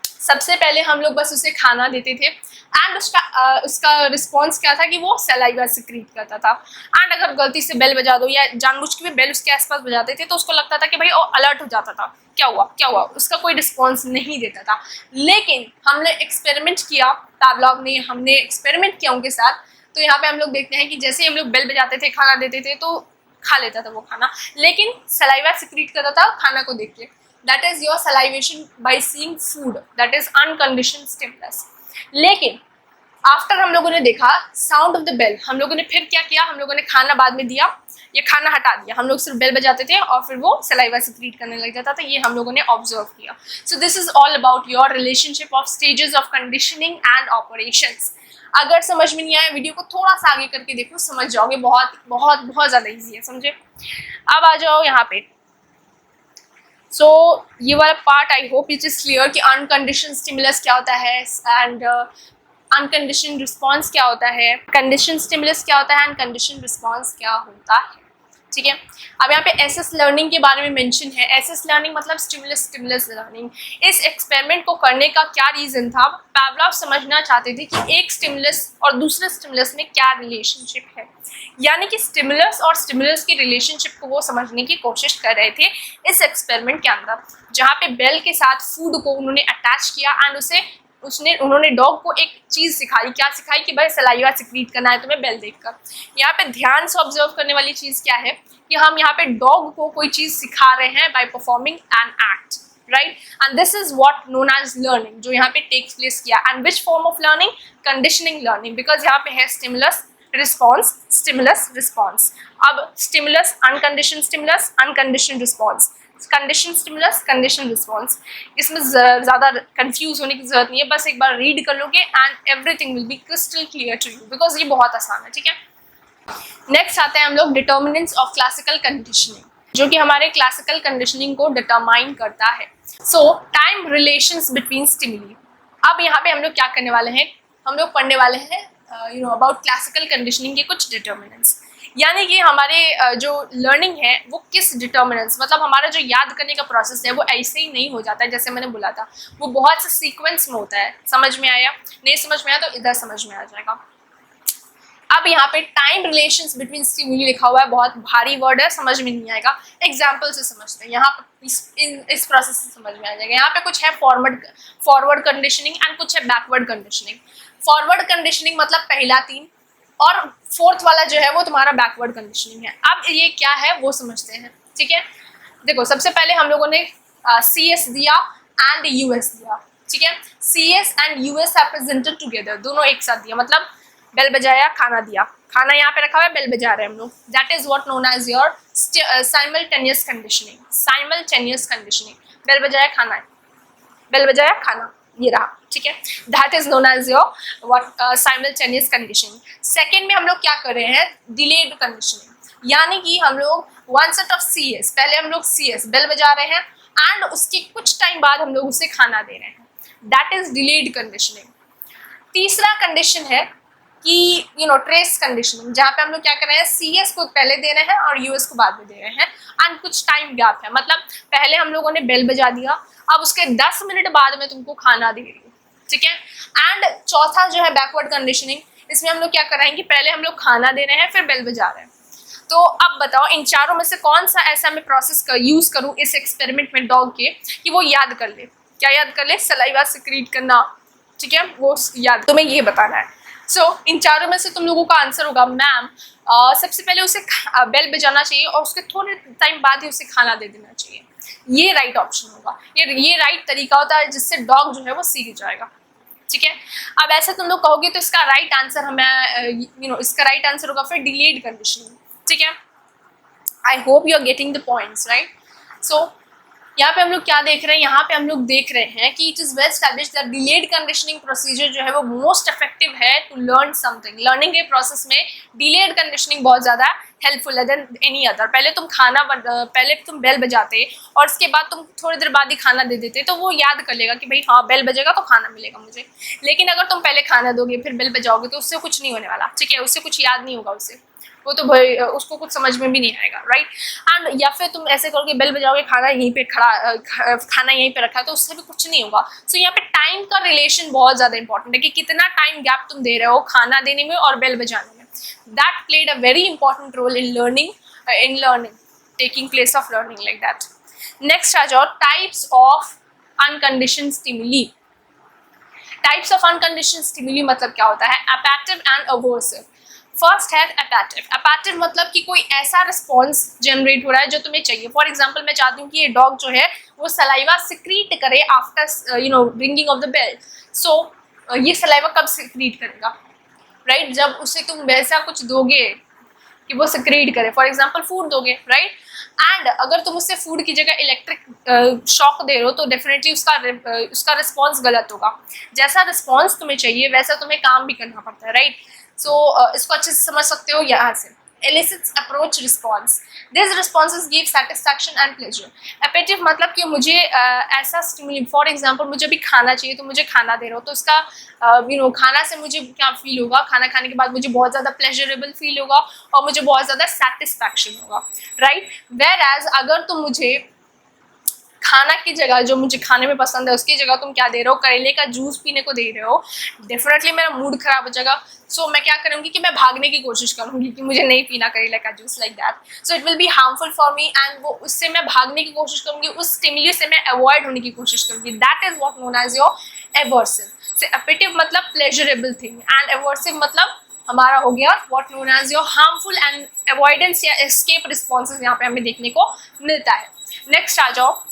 सबसे पहले हम लोग बस उसे खाना देते थे, एंड उसका रिस्पॉन्स क्या था कि वो सलाइवा सिक्रीट करता था। एंड अगर गलती से बेल बजा दो या जानबूझ के भी बेल उसके आसपास बजाते थे तो उसको लगता था कि भाई वो अलर्ट हो जाता था, क्या हुआ क्या हुआ, उसका कोई रिस्पॉन्स नहीं देता था। लेकिन हमने एक्सपेरिमेंट किया, पावलोव ने, हमने एक्सपेरिमेंट किया उनके साथ, तो यहाँ पे हम लोग देखते हैं कि जैसे ही हम लोग बेल बजाते थे, खाना देते थे, तो खा लेता था वो खाना, लेकिन सलाइवा सिक्रीट करता था खाना को देख के। That is your salivation by seeing food, that is unconditioned stimulus. लेकिन आफ्टर हम लोगों ने देखा साउंड ऑफ द बेल, हम लोगों ने फिर क्या किया, हम लोगों ने खाना बाद में दिया, ये खाना हटा दिया, हम लोग सिर्फ बेल बजाते थे और फिर वो सलाइवा सिक्रीट करने लग जाता था, ये हम लोगों ने ऑब्जर्व किया। सो this is all about your relationship of stages of conditioning and operations. अगर समझ में नहीं आया, वीडियो को थोड़ा सा आगे करके देखो, समझ जाओगे, बहुत बहुत बहुत ज़्यादा ईजी है, समझे। अब आ जाओ यहाँ पे। सो ये वाला part I hope it is clear कि अनकंडीशन स्टिमुलस क्या होता है एंड अनकंडीशन रिस्पॉन्स क्या होता है, कंडीशन स्टिमुलस क्या होता है एंड कंडीशन रिस्पॉन्स क्या होता है, ठीक है। अब यहाँ पे एसएस लर्निंग के बारे में मेंशन है। एसएस लर्निंग मतलब स्टिमुलस स्टिमुलस लर्निंग। इस एक्सपेरिमेंट को करने का क्या रीज़न था, पावलोव समझना चाहते थे कि एक स्टिमुलस और दूसरे स्टिमुलस में क्या रिलेशनशिप है, यानी कि स्टिमुलस और स्टिमुलस की रिलेशनशिप को वो समझने की कोशिश कर रहे थे इस एक्सपेरिमेंट के अंदर, जहाँ पे बेल के साथ फूड को उन्होंने अटैच किया एंड उन्होंने डॉग को एक चीज़ सिखाई। क्या सिखाई कि भाई सलाइवा सिक्रीट करना है तुम्हें बेल देखकर। यहाँ पे ध्यान से ऑब्जर्व करने वाली चीज़ क्या है कि हम यहाँ पे डॉग को कोई चीज़ सिखा रहे हैं by performing an act, right, and this is what known as learning, जो यहाँ पे टेक्स प्लेस किया। And which form of learning, conditioning learning, because यहाँ पे है स्टिमुलस रिस्पॉन्स, स्टिमुलस रिस्पॉन्स। अब stimulus, uncondition response, condition stimulus, condition response. इसमें ज़्यादा कंफ्यूज होने की जरूरत नहीं है, बस एक बार रीड कर लोगे and everything will be crystal clear to you, because ये बहुत आसान है, ठीक है। नेक्स्ट आते हैं हम लोग डिटर्मिनेंट्स ऑफ क्लासिकल कंडीशनिंग, जो कि हमारे क्लासिकल कंडीशनिंग को डिटरमाइन करता है। सो टाइम रिलेशंस बिटवीन स्टिमुली। अब यहाँ पे हम लोग क्या करने वाले हैं, हम लोग पढ़ने वाले हैं अबाउट क्लासिकल कंडीशनिंग के कुछ डिटर्मिनेंट्स, यानी कि हमारे जो लर्निंग है वो किस डिटर्मिनेंट्स, मतलब हमारा जो याद करने का प्रोसेस है वो ऐसे ही नहीं हो जाता है, जैसे मैंने बोला था, वो बहुत से सीक्वेंस में होता है। समझ में आया? नहीं समझ में आया तो इधर समझ में आ जाएगा। अब यहाँ पे टाइम रिलेशंस बिटवीन स्टिमुली लिखा हुआ है, बहुत भारी वर्ड है, समझ में नहीं आएगा, एग्जाम्पल से समझते हैं। यहाँ पे इस प्रोसेस से समझ में आ जाएगा। यहाँ पे कुछ है फॉरवर्ड कंडीशनिंग एंड कुछ है बैकवर्ड कंडीशनिंग। फॉरवर्ड कंडीशनिंग मतलब पहला 3 और फोर्थ वाला जो है वो तुम्हारा बैकवर्ड कंडीशनिंग है। अब ये क्या है वो समझते हैं, ठीक है। देखो सबसे पहले हम लोगों ने CS दिया एंड US दिया, ठीक है। CS and US are presented together, दोनों एक साथ दिया, मतलब बेल बजाया, खाना दिया, खाना यहाँ पे रखा हुआ है, बेल बजा रहे हैं हम लोग, that is what known as your simultaneous conditioning. Simultaneous conditioning, bell बजाया खाना है, बेल बजाया खाना, ये रहा, ठीक है, that is known as your what simultaneous conditioning. Second में हम लोग क्या कर रहे हैं, डिलेड कंडीशनिंग, यानी कि हम लोग वन सेट ऑफ CS, पहले हम लोग CS बेल बजा रहे हैं एंड उसके कुछ टाइम बाद हम लोग उसे खाना दे रहे हैं, दैट इज डिलेड कंडीशनिंग। तीसरा कंडीशन है कि ट्रेस कंडीशनिंग, जहाँ पे हम लोग क्या कर रहे हैं, CS को पहले दे रहे हैं और US को बाद में दे रहे हैं एंड कुछ टाइम गैप है, मतलब पहले हम लोगों ने बेल बजा दिया, अब उसके 10 मिनट बाद में तुमको खाना दे रही हूँ, ठीक है। एंड चौथा जो है बैकवर्ड कंडीशनिंग, इसमें हम लोग क्या कर रहे हैं कि पहले हम लोग खाना दे रहे हैं फिर बेल बजा रहे हैं। तो अब बताओ इन चारों में से कौन सा ऐसा मैं प्रोसेस यूज करूँ इस एक्सपेरिमेंट में डॉग के कि वो याद कर ले, क्या याद कर ले, सलाइवा सिक्रीट करना, ठीक है, वो याद तुम्हें ये बताना है। सो इन चारों में से तुम लोगों का आंसर होगा मैम सबसे पहले उसे बेल बजाना चाहिए और उसके थोड़े टाइम बाद ही उसे खाना दे देना चाहिए। ये राइट ऑप्शन होगा, ये राइट तरीका होता है जिससे डॉग जो है वो सीख जाएगा। ठीक है, अब ऐसे तुम लोग कहोगे तो इसका राइट आंसर हमें इसका राइट आंसर होगा फिर डिलेड कंडीशनिंग। ठीक है, I hope you are getting the points right. So यहाँ पे हम लोग क्या देख रहे हैं, यहाँ पे हम लोग देख रहे हैं कि it is well established that delayed conditioning procedure जो है वो मोस्ट इफेक्टिव है टू लर्न समथिंग। लर्निंग के प्रोसेस में डिलेड कंडीशनिंग बहुत ज़्यादा हेल्पफुल है देन एनी अदर। पहले तुम बेल बजाते और उसके बाद तुम थोड़ी देर बाद ही खाना दे देते तो वो याद कर लेगा कि भाई हाँ बेल बजेगा तो खाना मिलेगा मुझे। लेकिन अगर तुम पहले खाना दोगे फिर बेल बजाओगे तो उससे कुछ नहीं होने वाला। ठीक है, उससे कुछ याद नहीं होगा, उसे वो तो भाई उसको कुछ समझ में भी नहीं आएगा राइट। एंड या फिर तुम ऐसे करोगे बेल बजाओगे खाना यहीं पे खाना यहीं पे रखा है तो उससे भी कुछ नहीं होगा। सो यहाँ पे टाइम का रिलेशन बहुत ज़्यादा इंपॉर्टेंट है कि कितना टाइम गैप तुम दे रहे हो खाना देने में और बेल बजाने में। That played a very important role in learning taking place of learning like that. Next आ जाओ types of unconditioned stimuli. Types of unconditioned stimuli मतलब क्या होता है, अपेक्टिव एंड अवर्सिव। फर्स्ट है अपेक्टिव। अपेक्टिव मतलब कि कोई ऐसा रिस्पॉन्स जनरेट हो रहा है जो तुम्हें चाहिए। फॉर एग्जाम्पल मैं चाहती हूँ कि ये डॉग जो है वो सलाइवा सिक्रीट करे after ringing of the bell. So ये सलाइवा कब सिक्रीट करेगा राइट, जब उसे तुम वैसा कुछ दोगे कि वो सिक्रीट करे। फॉर एग्जाम्पल फूड दोगे राइट, एंड अगर तुम उससे फूड की जगह इलेक्ट्रिक शॉक दे रहे हो तो डेफिनेटली उसका रिस्पॉन्स गलत होगा। जैसा रिस्पॉन्स तुम्हें चाहिए वैसा तुम्हें काम भी करना पड़ता है राइट। सो इसको अच्छे से समझ सकते हो यहाँ से। elicits approach response. These responses give satisfaction and pleasure. Appetitive मतलब कि मुझे ऐसा स्टिमुलेट, फॉर एग्जांपल मुझे अभी खाना चाहिए तो मुझे खाना दे रहे हो तो उसका खाना से मुझे क्या फील होगा, खाना खाने के बाद मुझे बहुत ज़्यादा प्लेजरेबल फील होगा और मुझे बहुत ज़्यादा सेटिस्फैक्शन होगा राइट। वेयर एज अगर तुम मुझे खाना की जगह जो मुझे खाने में पसंद है उसकी जगह तुम क्या दे रहे हो, करेले का जूस पीने को दे रहे हो, डेफिनेटली मेरा मूड खराब हो जाएगा। सो मैं क्या करूँगी कि मैं भागने की कोशिश करूँगी कि मुझे नहीं पीना करेले का juice like that. So it will be harmful for me and वो उससे मैं भागने की कोशिश करूँगी, उस स्टिमुली से मैं अवॉइड होने की कोशिश करूँगी। That is what known as your aversive. So appetitive मतलब प्लेजरेबल थिंग एंड एवर्सिव मतलब हमारा हो गया what known as your harmful and avoidance या एस्केप रिस्पॉन्सेज यहाँ पे हमें देखने को मिलता है। नेक्स्ट आ जाओ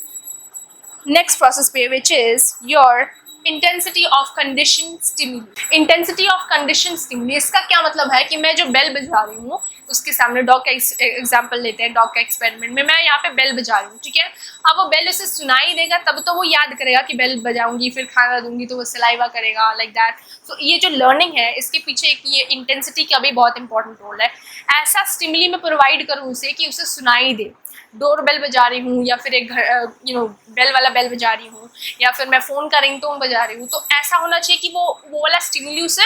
नेक्स्ट प्रोसेस पे which is your intensity of condition stimuli. Intensity of condition stimuli इसका क्या मतलब है कि मैं जो बेल बजा रही हूँ उसके सामने डॉग का एग्जांपल लेते हैं, डॉग का एक्सपेरिमेंट में मैं यहाँ पे बेल बजा रही हूँ ठीक है। अब वो बेल उसे सुनाई देगा तब तो वो याद करेगा कि बेल बजाऊंगी फिर खाना दूंगी तो वो सलाइवा करेगा लाइक दैट। तो ये जो लर्निंग है इसके पीछे एक ये इंटेंसिटी का भी बहुत इंपॉर्टेंट रोल है। ऐसा स्टिमुली मैं प्रोवाइड करूँ उसे कि उसे सुनाई दे, डोर बेल बजा रही हूँ या फिर एक बेल वाला बेल बजा रही हूँ या फिर मैं फ़ोन का रिंगटोन बजा रही हूँ, तो ऐसा होना चाहिए कि वो वाला स्टिमुली उसे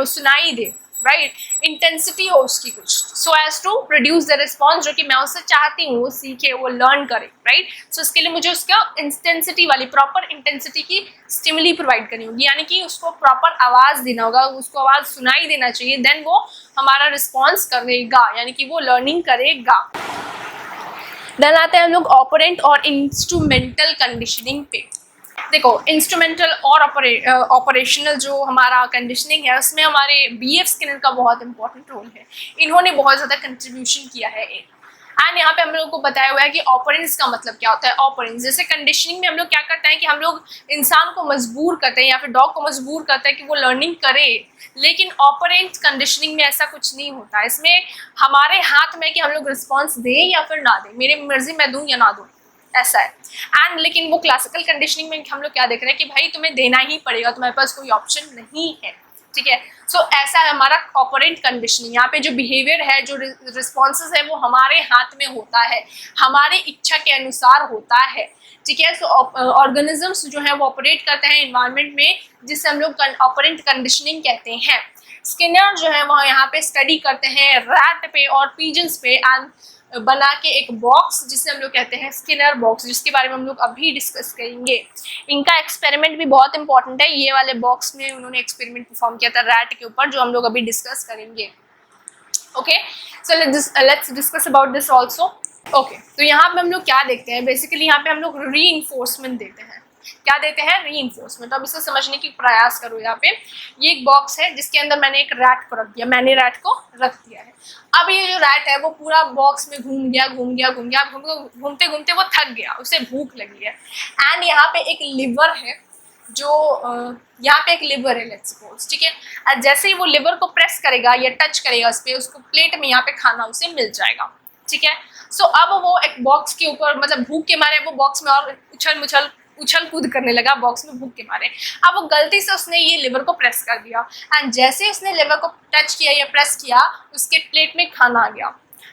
सुनाई दे राइट, इंटेंसिटी हो उसकी कुछ, so as to produce the response जो कि मैं उससे चाहती हूँ वो सीखे, वो लर्न करे राइट। सो इसके लिए मुझे उसका इंटेंसिटी वाली प्रॉपर इंटेंसिटी की स्टिमुली प्रोवाइड करनी होगी, यानी कि उसको प्रॉपर आवाज़ देना होगा, उसको आवाज़ सुनाई देना चाहिए, देन वो हमारा रिस्पॉन्स करेगा यानी कि वो लर्निंग करेगा। देन आते हैं हम लोग ऑपरेंट और इंस्ट्रूमेंटल कंडीशनिंग पे। देखो इंस्ट्रूमेंटल और ऑपरेशनल जो हमारा कंडीशनिंग है उसमें हमारे BF स्किनर का बहुत इंपॉर्टेंट रोल है। इन्होंने बहुत ज़्यादा कंट्रीब्यूशन किया है एंड यहाँ पे हम लोग को बताया हुआ है कि ऑपरेंट्स का मतलब क्या होता है। ऑपरेंट्स जैसे कंडीशनिंग में हम लोग क्या करते हैं कि हम लोग इंसान को मजबूर करते हैं या फिर डॉग को मजबूर करते हैं कि वो लर्निंग करे, लेकिन ऑपरेंट कंडीशनिंग में ऐसा कुछ नहीं होता। इसमें हमारे हाथ में कि हम लोग रिस्पॉन्स दें या फिर ना दें, मेरी मर्जी मैं दूँ या ना दूँ, ऐसा है। एंड लेकिन वो क्लासिकल कंडीशनिंग में हम लोग क्या देख रहे हैं कि भाई तुम्हें देना ही पड़ेगा, तुम्हारे पास कोई ऑप्शन नहीं है ठीक है। सो ऐसा है हमारा ऑपरेंट कंडीशनिंग। यहाँ पे जो बिहेवियर है, जो रिस्पॉन्सेज है वो हमारे हाथ में होता है, हमारी इच्छा के अनुसार होता है ठीक है। सो ऑर्गेनिजम्स जो है वो ऑपरेट करते हैं इन्वायरमेंट में, जिससे हम लोग ऑपरेंट कंडीशनिंग कहते हैं। स्किनर जो है वह यहाँ पे स्टडी करते हैं रैट पे और पीजन्स पे एंड बना के एक बॉक्स जिसे हम लोग कहते हैं स्किनर बॉक्स, जिसके बारे में हम लोग अभी डिस्कस करेंगे। इनका एक्सपेरिमेंट भी बहुत इंपॉर्टेंट है, ये वाले बॉक्स में उन्होंने एक्सपेरिमेंट परफॉर्म किया था रैट के ऊपर, जो हम लोग अभी डिस्कस करेंगे। Okay, so let's discuss about this also. Okay, तो यहाँ पे हम लोग क्या देखते हैं, बेसिकली यहाँ पे हम लोग रीइंफोर्समेंट देते हैं। क्या देते हैं, रीइंफोर्समेंट। अब इसे समझने की प्रयास करो। यहाँ पे ये एक बॉक्स है जिसके अंदर मैंने एक रैट को रख दिया, मैंने रैट को रख दिया है। अब ये जो रैट है वो पूरा बॉक्स में घूम गया, घूमते घूमते वो थक गया, उसे भूख लगी है। एंड यहाँ पे एक लिवर है, जो यहाँ पे एक लिवर है लेट्स सपोज, ठीक है। और जैसे ही वो लिवर को प्रेस करेगा या टच करेगा उस पर, उसको प्लेट में यहाँ पे खाना उसे मिल जाएगा, ठीक है। सो अब वो एक बॉक्स के ऊपर, मतलब भूख के मारे वो बॉक्स में और उछल कूद करने लगा बॉक्स में भूख के मारे। अब वो गलती से उसने ये लिवर को प्रेस कर दिया, एंड जैसे ही उसने लिवर को टच किया या प्रेस किया, उसके प्लेट में खाना आ गया।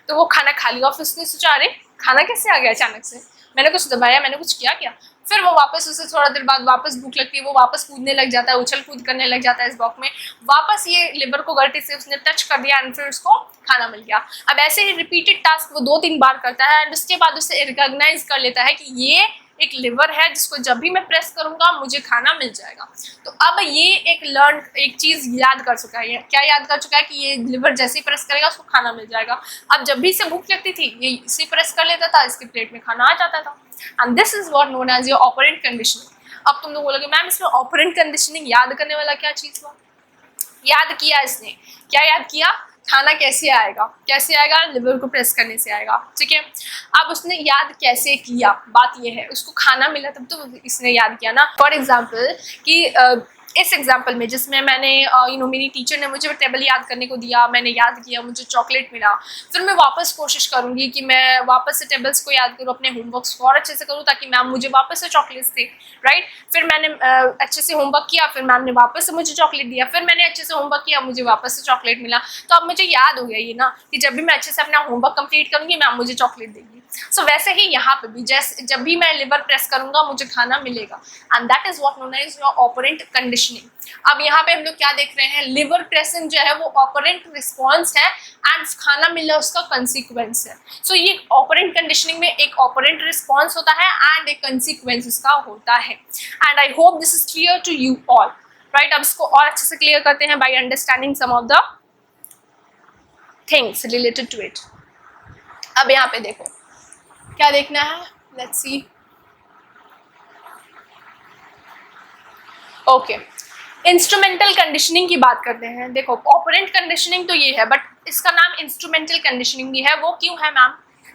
तो वो खाना खा लिया, फिर उसने सोचा अरे खाना कैसे आ गया अचानक से, मैंने कुछ दबाया, मैंने कुछ किया क्या। फिर वो वापस, उसे थोड़ा देर बाद वापस भूख लगती है, वो वापस कूदने लग जाता है, उछल कूद करने लग जाता है इस बॉक्स में। वापस ये लिवर को गलती से उसने टच कर दिया एंड फिर उसको खाना मिल गया। अब ऐसे ही रिपीटेड टास्क वो 2-3 बार करता है एंड उसके बाद उसे रिकॉग्नाइज कर लेता है कि ये एक लिवर है जिसको जब भी मैं प्रेस करूंगा मुझे खाना मिल जाएगा। तो अब ये एक चीज याद कर चुका है। क्या याद कर चुका है कि ये लिवर जैसे ही प्रेस करेगा उसको खाना मिल जाएगा। अब जब भी इसे भूख लगती थी ये इसे प्रेस कर लेता था, इसके प्लेट में खाना आ जाता था। And this is what known as your operant conditioning. अब तुम लोग बोलोगे मैम इसमें ऑपरेंट कंडीशनिंग याद करने वाला क्या चीज हुआ। याद किया इसने, क्या याद किया, खाना कैसे आएगा, कैसे आएगा, लिवर को प्रेस करने से आएगा, ठीक है। अब उसने याद कैसे किया, बात ये है उसको खाना मिला तब तो इसने याद किया ना। फॉर एग्जाम्पल कि इस एग्जाम्पल में जिसमें मैंने मेरी टीचर ने मुझे टेबल याद करने को दिया, मैंने याद किया, मुझे चॉकलेट मिला, फिर मैं वापस कोशिश करूंगी कि मैं वापस से टेबल्स को याद करूँ, अपने होमवर्क्स को और अच्छे से करूँ ताकि मैम मुझे वापस से चॉकलेट्स दे, राइट। फिर मैंने अच्छे से होमवर्क किया, फिर मैम ने वापस से मुझे चॉकलेट दिया, फिर मैंने अच्छे से होमवर्क किया, मुझे वापस से चॉकलेट मिला। तो अब मुझे याद हो गया ये ना कि जब भी मैं अच्छे से अपना होमवर्क कंप्लीट करूँगी मैम मुझे चॉकलेट देगी। सो वैसे ही यहाँ पे भी जैसे जब भी मैं लिवर प्रेस करूंगा मुझे खाना मिलेगा, and that is what known as your operant conditioning. अब यहाँ पे हम लोग क्या देख रहे हैं, लिवर प्रेसिंग जो है वो ऑपरेंट रिस्पॉन्स है एंड खाना मिलना उसका कंसिक्वेंस है। सो ये ऑपरेंट कंडीशनिंग में एक ऑपरेंट रिस्पॉन्स होता है एंड एक कंसिक्वेंस उसका होता है। And I hope this is clear to you all, right. अब इसको और अच्छे से क्लियर करते हैं by understanding some of the things related to it. अब यहाँ पे देखो क्या देखना है, let's see. Okay, instrumental conditioning की बात करते हैं। देखो ऑपरेंट कंडीशनिंग तो ये है, बट इसका नाम इंस्ट्रूमेंटल कंडीशनिंग भी है। वो क्यों है मैम?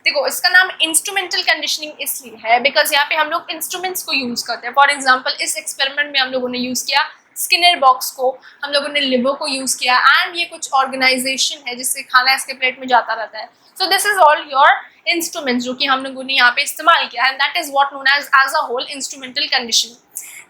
देखो इसका नाम इंस्ट्रूमेंटल कंडीशनिंग इसलिए है बिकॉज यहाँ पे हम लोग इंस्ट्रूमेंट्स को यूज करते हैं। फॉर एग्जाम्पल इस एक्सपेरिमेंट में हम लोगों ने यूज किया स्किनर बॉक्स को, हम लोगों ने लिवर को यूज किया, एंड ये कुछ ऑर्गेनाइजेशन है जिससे खाना इसके प्लेट में जाता रहता है। So this is all your instruments जो कि हम लोगों ने यहाँ पे इस्तेमाल किया है, and that is what known as a whole instrumental conditioning,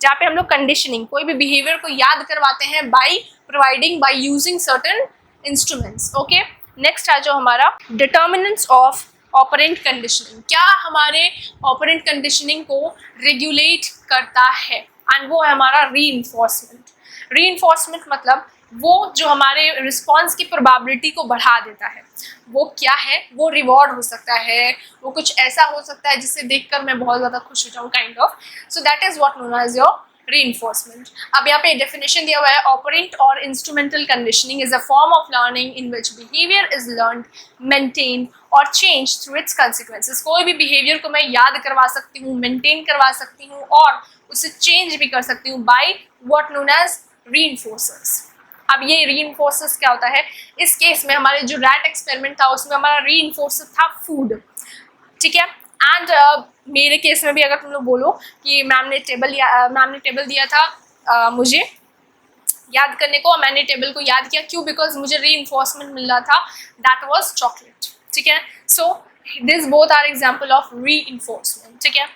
जहाँ पे हम लोग कंडीशनिंग कोई भी बिहेवियर को याद करवाते हैं by using certain instruments. Okay, next है जो हमारा डिटर्मिनेंट्स ऑफ ऑपरेंट कंडीशनिंग। क्या हमारे ऑपरेंट कंडीशनिंग को रेगुलेट करता है, एंड वो है हमारा रीइंफोर्समेंट। रीइंफोर्समेंट मतलब वो जो हमारे रिस्पॉन्स की प्रोबेबिलिटी को बढ़ा देता है। वो क्या है? वो रिवॉर्ड हो सकता है, वो कुछ ऐसा हो सकता है जिससे देखकर मैं बहुत ज़्यादा खुश हो जाऊँ, kind of. So that is what known as your reinforcement। अब यहाँ पे डेफिनेशन दिया हुआ है, ऑपरेंट और instrumental conditioning is a form of learning in which behaviour is learned, maintain और चेंज थ्रू इट्स कंसिक्वेंसेस। कोई भी बिहेवियर को मैं याद करवा सकती हूँ, मेंटेन करवा सकती हूँ और उसे चेंज भी कर सकती हूँ बाय व्हाट नोन एज रीइंफोर्सर्स। अब ये रीइंफोर्सर्स क्या होता है? इस केस में हमारे जो रैट एक्सपेरिमेंट था उसमें हमारा रीइंफोर्सर था फूड, ठीक है। एंड मेरे केस में भी अगर तुम लोग बोलो कि मैम ने टेबल दिया था मुझे याद करने को, मैंने टेबल को याद किया, क्यों? बिकॉज मुझे रीइंफोर्समेंट मिल रहा था, दैट वाज चॉकलेट, ठीक है। So this both are example of reinforcement, ठीक है।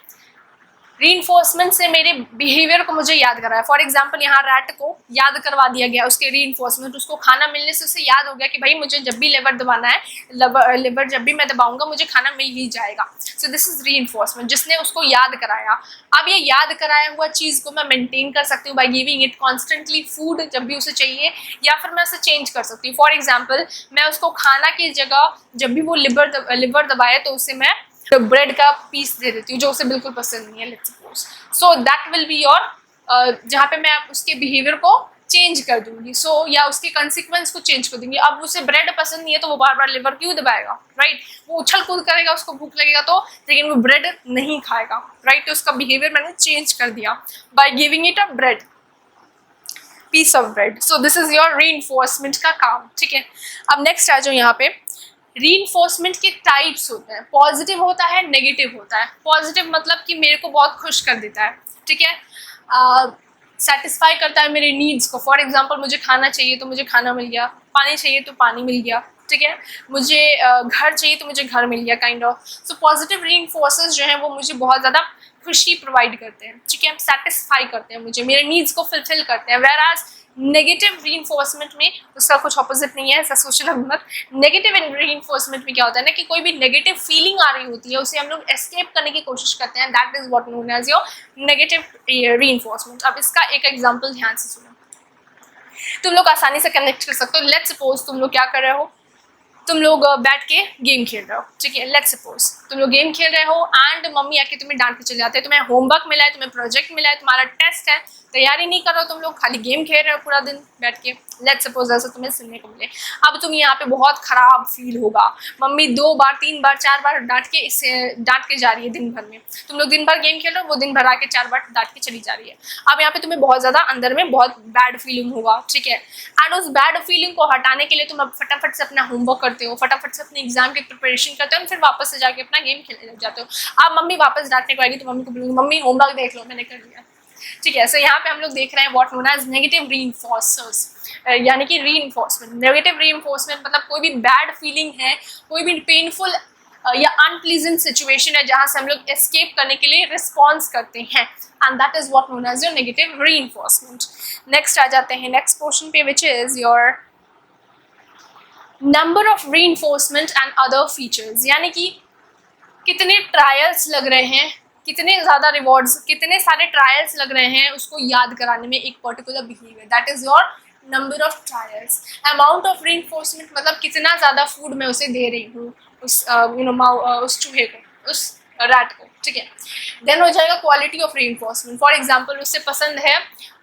रीइंफोर्समेंट से मेरे बिहेवियर को मुझे याद कराया। फॉर एग्जाम्पल यहाँ रैट को याद करवा दिया गया उसके रीइंफोर्समेंट, उसको खाना मिलने से उसे याद हो गया कि भाई मुझे जब भी लिवर दबाना है, लिवर जब भी मैं दबाऊंगा मुझे खाना मिल ही जाएगा। सो दिस इज रीइंफोर्समेंट, जिसने उसको याद कराया। अब ये याद कराया हुआ चीज़ को मैं मेंटेन कर सकती हूँ bye giving it constantly food जब भी उसे चाहिए, या फिर मैं उसे चेंज कर सकती हूँ। फॉर एग्जाम्पल मैं उसको खाना की जगह जब भी वो लिवर दबाए तो उसे मैं ब्रेड का पीस दे देती हूँ जो उसे बिल्कुल पसंद नहीं है, let's suppose. So that will be your जहाँ पे मैं उसके बिहेवियर को चेंज कर दूंगी, या उसके कंसिक्वेंस को चेंज कर दूंगी। अब उसे ब्रेड पसंद नहीं है तो वो बार बार लिवर क्यों दबाएगा, राइट? वो उछल कूद करेगा, उसको भूख लगेगा तो, लेकिन वो ब्रेड नहीं खाएगा, राइट? तो उसका बिहेवियर मैंने चेंज कर दिया by giving it a bread, piece of bread. So this is your reinforcement का काम, ठीक है। अब नेक्स्ट आ जाओ यहाँ पे। रीइंफोर्समेंट के टाइप्स होते हैं, पॉजिटिव होता है, नेगेटिव होता है। पॉजिटिव मतलब कि मेरे को बहुत खुश कर देता है, ठीक है, सेटिस्फाई करता है मेरे नीड्स को। फॉर एग्जांपल मुझे खाना चाहिए तो मुझे खाना मिल गया, पानी चाहिए तो पानी मिल गया, ठीक है, मुझे घर चाहिए तो मुझे घर मिल गया, काइंड ऑफ। सो पॉजिटिव रीइंफोर्सेस जो हैं वो मुझे बहुत ज़्यादा खुशी प्रोवाइड करते हैं, ठीक है, सेटिस्फाई करते हैं मुझे, मेरे नीड्स को फुलफिल करते हैं। वेयर एज नेगेटिव रीइंफोर्समेंट में उसका कुछ ऑपोजिट नहीं है, ऐसा सोचना मत। नेगेटिव रीइंफोर्समेंट में क्या होता है ना कि कोई भी नेगेटिव फीलिंग आ रही होती है उसे हम लोग एस्केप करने की कोशिश करते हैं, that is what known as your negative reinforcement. अब इसका एक एग्जांपल ध्यान से सुनो, तुम लोग आसानी से कनेक्ट कर सकते हो। लेट्स सपोज तुम लोग क्या कर रहे हो, तुम लोग बैठ के गेम खेल रहे हो, ठीक है। लेट्स सपोज तुम लोग गेम खेल रहे हो एंड मम्मी आके तुम्हें डांट के चले जाते हैं, तुम्हें होमवर्क मिला है, तुम्हें प्रोजेक्ट मिला है, तुम्हारा टेस्ट है, तैयारी नहीं कर रहे हो तुम लोग, खाली गेम खेल रहे हो पूरा दिन बैठ के। लेट्स सपोज ऐसा तुम्हें सुनने को मिले। अब तुम यहाँ पे बहुत खराब फील होगा, मम्मी 2 बार 3 बार 4 बार डांट के जा रही है दिन भर में। तुम लोग दिन भर गेम खेल रहे हो, वो दिन भर आके 4 बार डांट के चली जा रही है। अब यहाँ पे तुम्हें बहुत ज़्यादा अंदर में बहुत बैड फीलिंग होगा, ठीक है। एंड उस बैड फीलिंग को हटाने के लिए तुम अब फटाफट से अपना होमवर्क करते हो, फटाफट से अपने एग्जाम की प्रिपरेशन करते हो, फिर वापस से जाके अपना गेम खेलने लग जाते हो। अब मम्मी वापस डांटने को आएगी तो मम्मी को बोलोगे मम्मी होमवर्क देख लो मैंने कर लिया, ठीक है। सो यहाँ पे हम लोग देख रहे हैं व्हाट नोन एज नेगेटिव रीइंफोर्सर्स, यानी कि रीइंफोर्समेंट। नेगेटिव रीइंफोर्समेंट मतलब कोई भी बैड फीलिंग है, कोई भी पेनफुल या अनप्लीजेंट सिचुएशन है जहाँ से हम लोग एस्केप करने के लिए रिस्पॉन्स करते हैं, and that is what known as your negative reinforcement. Next आ जाते हैं नेक्स्ट पोर्शन पे, which is your number of reinforcement and other features, यानी कि कितने ट्रायल्स लग रहे हैं, कितने ज़्यादा रिवॉर्ड्स, कितने सारे ट्रायल्स लग रहे हैं उसको याद कराने में एक particular behaviour, that is your number of trials. Amount of reinforcement मतलब कितना ज़्यादा फूड मैं उसे दे रही हूँ, उस उस चूहे को, उस रैट को, ठीक है। देन हो जाएगा quality of reinforcement. For example उसे पसंद है,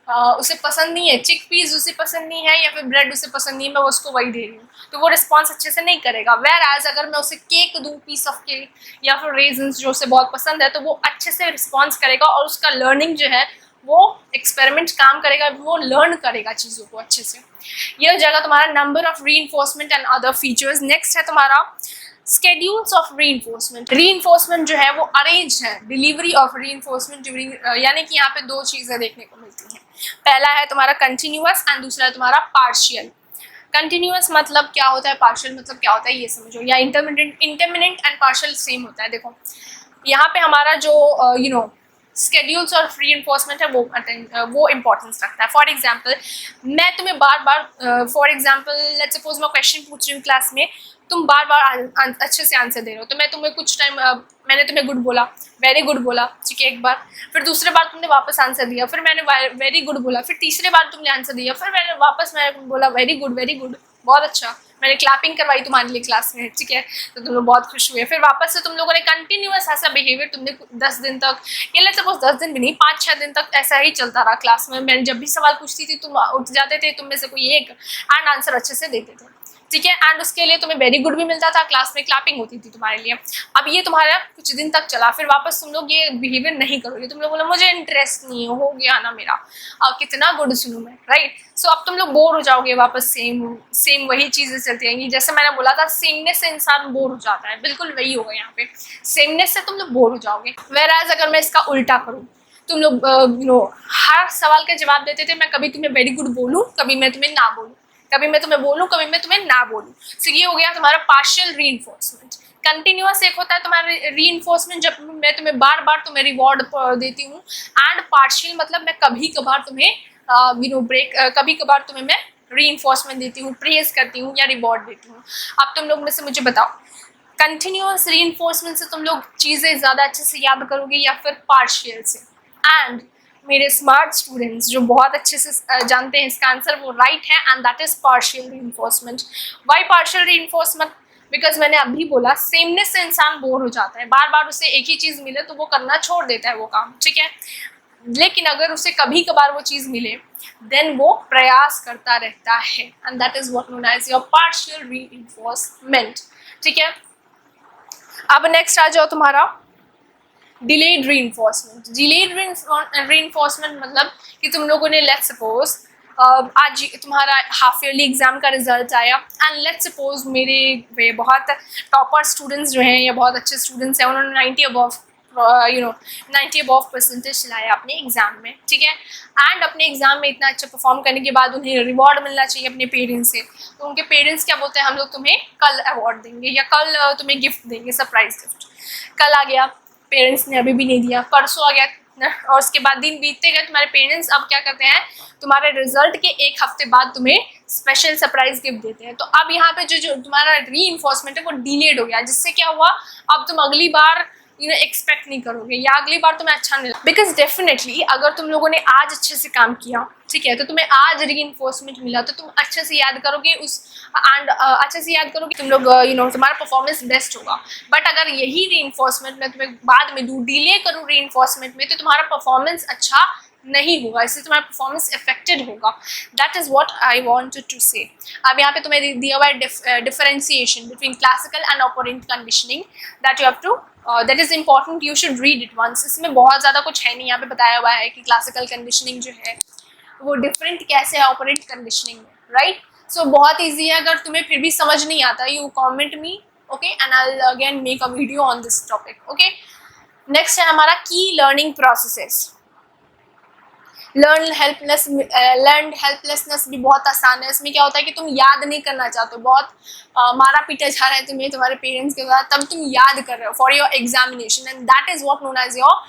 उसे पसंद नहीं है चिक पीस, उसे पसंद नहीं है, या फिर ब्रेड उसे पसंद नहीं है, मैं उसको वही दे रही हूँ, तो वो रिस्पॉन्स अच्छे से नहीं करेगा। वेयर एज अगर मैं उसे केक दूँ, पीस ऑफ केक या फिर रेजन्स जो उसे बहुत पसंद है, तो वो अच्छे से रिस्पॉन्स करेगा और उसका लर्निंग जो है वो एक्सपेरिमेंट काम करेगा, वो लर्न करेगा चीज़ों को अच्छे से। ये हो जाएगा तुम्हारा number of reinforcement and other features. Next है तुम्हारा स्केड्यूल्स ऑफ रीइंफोर्समेंट। रीइंफोर्समेंट जो है वो अरेंज है, डिलीवरी ऑफ रीइंफोर्समेंट ड्यूरिंग, यानी कि यहाँ पे 2 चीज़ें देखने को मिलती हैं। पहला है तुम्हारा कंटिन्यूअस एंड दूसरा है तुम्हारा पार्शियल। कंटिन्यूअस मतलब क्या होता है, पार्शियल मतलब क्या होता है, ये समझो, या इंटरमिनेंट एंड पार्शियल सेम होता है। देखो यहाँ पे हमारा जो स्केड्यूल्स और रीइंफोर्समेंट है वो इंपॉर्टेंस रखता है। फॉर एग्जाम्पल मैं तुम्हें बार बार फॉर एग्जाम्पल लेट्स सपोज मैं क्वेश्चन पूछ रही हूँ क्लास में, तुम बार बार अच्छे से आंसर दे रहे हो, तो मैं तुम्हें कुछ टाइम मैंने तुम्हें गुड बोला, वेरी गुड बोला, ठीक है, एक बार, फिर दूसरे बार तुमने वापस आंसर दिया, फिर मैंने वेरी गुड बोला, फिर तीसरे बार तुमने आंसर दिया, फिर मैंने बोला वेरी गुड, बहुत अच्छा, मैंने क्लैपिंग करवाई तुम्हारे लिए क्लास में, ठीक है, तो तुम लोग बहुत खुश हुए। फिर वापस से तुम लोगों ने कंटिन्यूअस ऐसा बिहेवियर तुमने 10 दिन तक, या लेट्स सपोज 10 दिन भी नहीं, 5-6 दिन तक ऐसा ही चलता रहा क्लास में। मैं जब भी सवाल पूछती थी तुम उठ जाते थे, तुम में से कोई एक, एंड आंसर अच्छे से देते थे, ठीक है, एंड उसके लिए तुम्हें वेरी गुड भी मिलता था, क्लास में क्लैपिंग होती थी तुम्हारे लिए। अब ये तुम्हारा कुछ दिन तक चला, फिर वापस तुम लोग ये बिहेवियर नहीं करोगे, तुम लोग बोलो मुझे इंटरेस्ट नहीं है, हो गया ना मेरा, कितना गुड सुनूं मैं, राइट। सो अब तुम लोग बोर हो जाओगे, वापस सेम वही चीज़ें चलती रहेंगी। जैसे मैंने बोला था सेमनेस से इंसान बोर हो जाता है, बिल्कुल वही होगा यहाँ पे, सेमनेस से तुम लोग बोर हो जाओगे। वेयर एज अगर मैं इसका उल्टा करूँ, तुम लोग हर सवाल का जवाब देते थे, मैं कभी तुम्हें वेरी गुड बोलूँ, कभी मैं तुम्हें ना बोलूँ, कभी मैं तुम्हें बोलूँ, कभी मैं तुम्हें ना बोलूँ। सो ये हो गया तुम्हारा पार्शियल रीइंफोर्समेंट। कंटिन्यूअस एक होता है तुम्हारा रीइंफोर्समेंट, जब मैं तुम्हें बार बार तुम्हें रिवॉर्ड देती हूँ, एंड पार्शियल मतलब मैं कभी कभार तुम्हें कभी कभार तुम्हें मैं रीइंफोर्समेंट देती हूँ, प्रेज करती हूँ या रिवॉर्ड देती हूँ। अब तुम लोग में से मुझे बताओ, कंटिन्यूअस रीइंफोर्समेंट से तुम लोग चीज़ें ज़्यादा अच्छे से याद करोगे या फिर पार्शियल से? एंड मेरे स्मार्ट स्टूडेंट्स जो बहुत अच्छे से जानते हैं इसका आंसर, वो राइट है, and that is partial reinforcement. Why partial reinforcement? Because मैंने अभी बोला सेमनेस से इंसान बोर हो जाता है, बार बार उसे एक ही चीज़ मिले तो वो करना छोड़ देता है वो काम, ठीक है। लेकिन अगर उसे कभी कभार वो चीज़ मिले देन वो प्रयास करता रहता है, and that is what known as your partial reinforcement. ठीक है, अब नेक्स्ट आ जाओ तुम्हारा डिलेड रीइंफोर्समेंट। डिलेड रीइंफोर्समेंट मतलब कि तुम लोगों ने लेट्स सपोज आज तुम्हारा हाफ ईयरली एग्जाम का रिजल्ट आया एंड लेट्स सपोज मेरे वे बहुत टॉपर स्टूडेंट्स जो हैं या बहुत अच्छे स्टूडेंट्स हैं उन्होंने 90 अबव 90 अबव परसेंटेज लाया अपने एग्जाम में। ठीक है, एंड अपने एग्जाम में इतना अच्छा परफॉर्म करने के बाद उन्हें रिवॉर्ड मिलना चाहिए अपने पेरेंट्स से, तो उनके पेरेंट्स क्या बोलते हैं, हम लोग तुम्हें कल अवार्ड देंगे या कल तुम्हें गिफ्ट देंगे, सरप्राइज गिफ्ट। कल आ गया, पेरेंट्स ने अभी भी नहीं दिया, परसों आ गया और उसके बाद दिन बीतते गए, तुम्हारे पेरेंट्स अब क्या करते हैं, तुम्हारे रिजल्ट के एक हफ्ते बाद तुम्हें स्पेशल सरप्राइज गिफ्ट देते हैं। तो अब यहाँ पे जो तुम्हारा रीइंफोर्समेंट है वो डिलेड हो गया, जिससे क्या हुआ, अब तुम अगली बार एक्सपेक्ट नहीं करोगे या अगली बार तुम्हें अच्छा नहीं लगा। बिकॉज डेफिनेटली अगर तुम लोगों ने आज अच्छे से काम किया, ठीक है, तो तुम्हें आज रीइंफोर्समेंट मिला तो तुम अच्छे से याद करोगे उस एंड अच्छे से याद करोगे, तुम लोग तुम्हारा परफॉर्मेंस बेस्ट होगा। बट अगर यही रीइंफोर्समेंट मैं तुम्हें बाद में दूँ, डिले करूँ रीइंफोर्समेंट में, तो तुम्हारा परफॉर्मेंस अच्छा नहीं होगा, इससे तुम्हारा परफॉर्मेंस अफेक्टेड होगा। That is what I wanted to say. अब यहाँ पे तुम्हें दिया हुआ है differentiation between classical and operant conditioning, that you have to that is important, you should read it once. इसमें बहुत ज़्यादा कुछ है नहीं, यहाँ पे बताया हुआ है कि क्लासिकल कंडीशनिंग जो है वो डिफरेंट कैसे है ऑपरेंट कंडीशनिंग में, राइट। सो बहुत ईजी है, अगर तुम्हें फिर भी समझ नहीं आता you comment me, okay, and I will again make a video on this topic. Okay, next है हमारा की लर्निंग प्रोसेसेस। लर्न हेल्पलेसनेस भी बहुत आसान है। इसमें क्या होता है कि तुम याद नहीं करना चाहते हो, बहुत मारा पीटा जा रहा है तुम्हें तुम्हारे पेरेंट्स के साथ, तब तुम याद कर रहे हो for your examination, and that is what known as your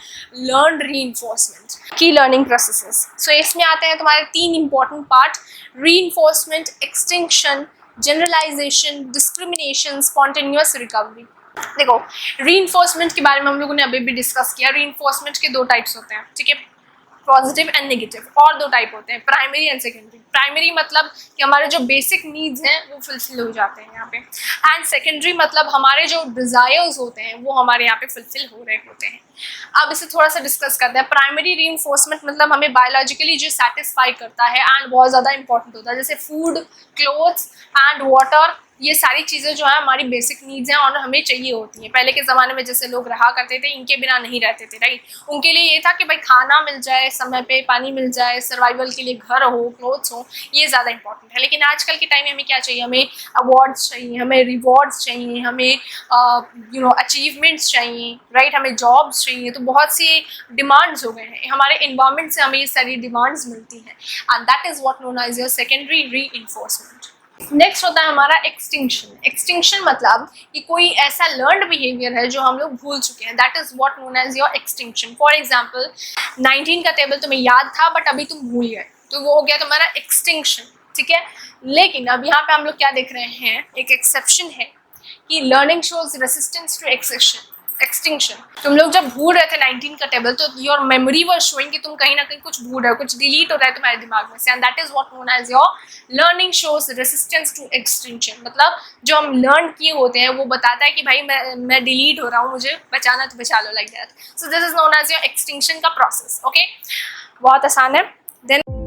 learn reinforcement की लर्निंग प्रोसेसेस। सो इसमें आते हैं तुम्हारे तीन important part, reinforcement, extinction, generalisation, discrimination, spontaneous recovery. देखो, रीइंफोर्समेंट के बारे में हम लोगों ने अभी भी डिस्कस किया। रीइंफोर्समेंट के दो टाइप्स होते हैं, ठीक है, पॉजिटिव एंड नेगेटिव, और दो टाइप होते हैं, प्राइमरी एंड सेकेंडरी। प्राइमरी मतलब कि हमारे जो बेसिक नीड्स हैं वो फुलफिल हो जाते हैं यहाँ पे, एंड सेकेंडरी मतलब हमारे जो डिज़ायर्स होते हैं वो हमारे यहाँ पे फुलफिल हो रहे होते हैं। अब इसे थोड़ा सा डिस्कस करते हैं। प्राइमरी रीइंफोर्समेंट मतलब हमें बायोलॉजिकली जो सेटिस्फाई करता है एंड बहुत ज़्यादा इंपॉर्टेंट होता है, जैसे फूड, क्लोथ्स एंड वाटर, ये सारी चीज़ें जो है हमारी बेसिक नीड्स हैं और हमें चाहिए होती हैं। पहले के ज़माने में जैसे लोग रहा करते थे, इनके बिना नहीं रहते थे, राइट। उनके लिए ये था कि भाई खाना मिल जाए समय पे, पानी मिल जाए, सर्वाइवल के लिए घर हो, क्लोथ्स हो, ये ज़्यादा इंपॉर्टेंट है। लेकिन आजकल के टाइम में हमें क्या चाहिए, हमें अवार्ड्स चाहिए, हमें रिवॉर्ड्स चाहिए, हमें अचीवमेंट्स चाहिए, राइट, हमें जॉब्स चाहिए। तो बहुत सी डिमांड्स हो गए हैं, हमारे इन्वायरमेंट से हमें ये सारी डिमांड्स मिलती हैं, and that is what known as your secondary reinforcement. Next होता है हमारा एक्सटिंक्शन। एक्सटिंक्शन मतलब कि कोई ऐसा लर्नड बिहेवियर है जो हम लोग भूल चुके हैं, that is what known as your extinction. For example 19 का टेबल तुम्हें याद था बट अभी तुम भूल गए, तो वो हो गया तुम्हारा एक्सटिंक्शन, ठीक है। लेकिन अब यहाँ पे हम लोग क्या देख रहे हैं, एक एक्सेप्शन है कि learning shows resistance to extinction. तुम लोग जब भूल रहे थे 19 का टेबल, तो योर मेमोरी वर शोइंग कि तुम कहीं ना कहीं कुछ भूल रहे हो, कुछ डिलीट हो रहा है तुम्हारे दिमाग में से, and that is what known as your learning shows resistance to extinction. मतलब जो हम लर्न किए होते हैं वो बताता है कि भाई मैं डिलीट हो रहा हूँ, मुझे बचाना तो बचा लो, like that. So this is known as your extinction का प्रोसेस। ओके, बहुत आसान है। देन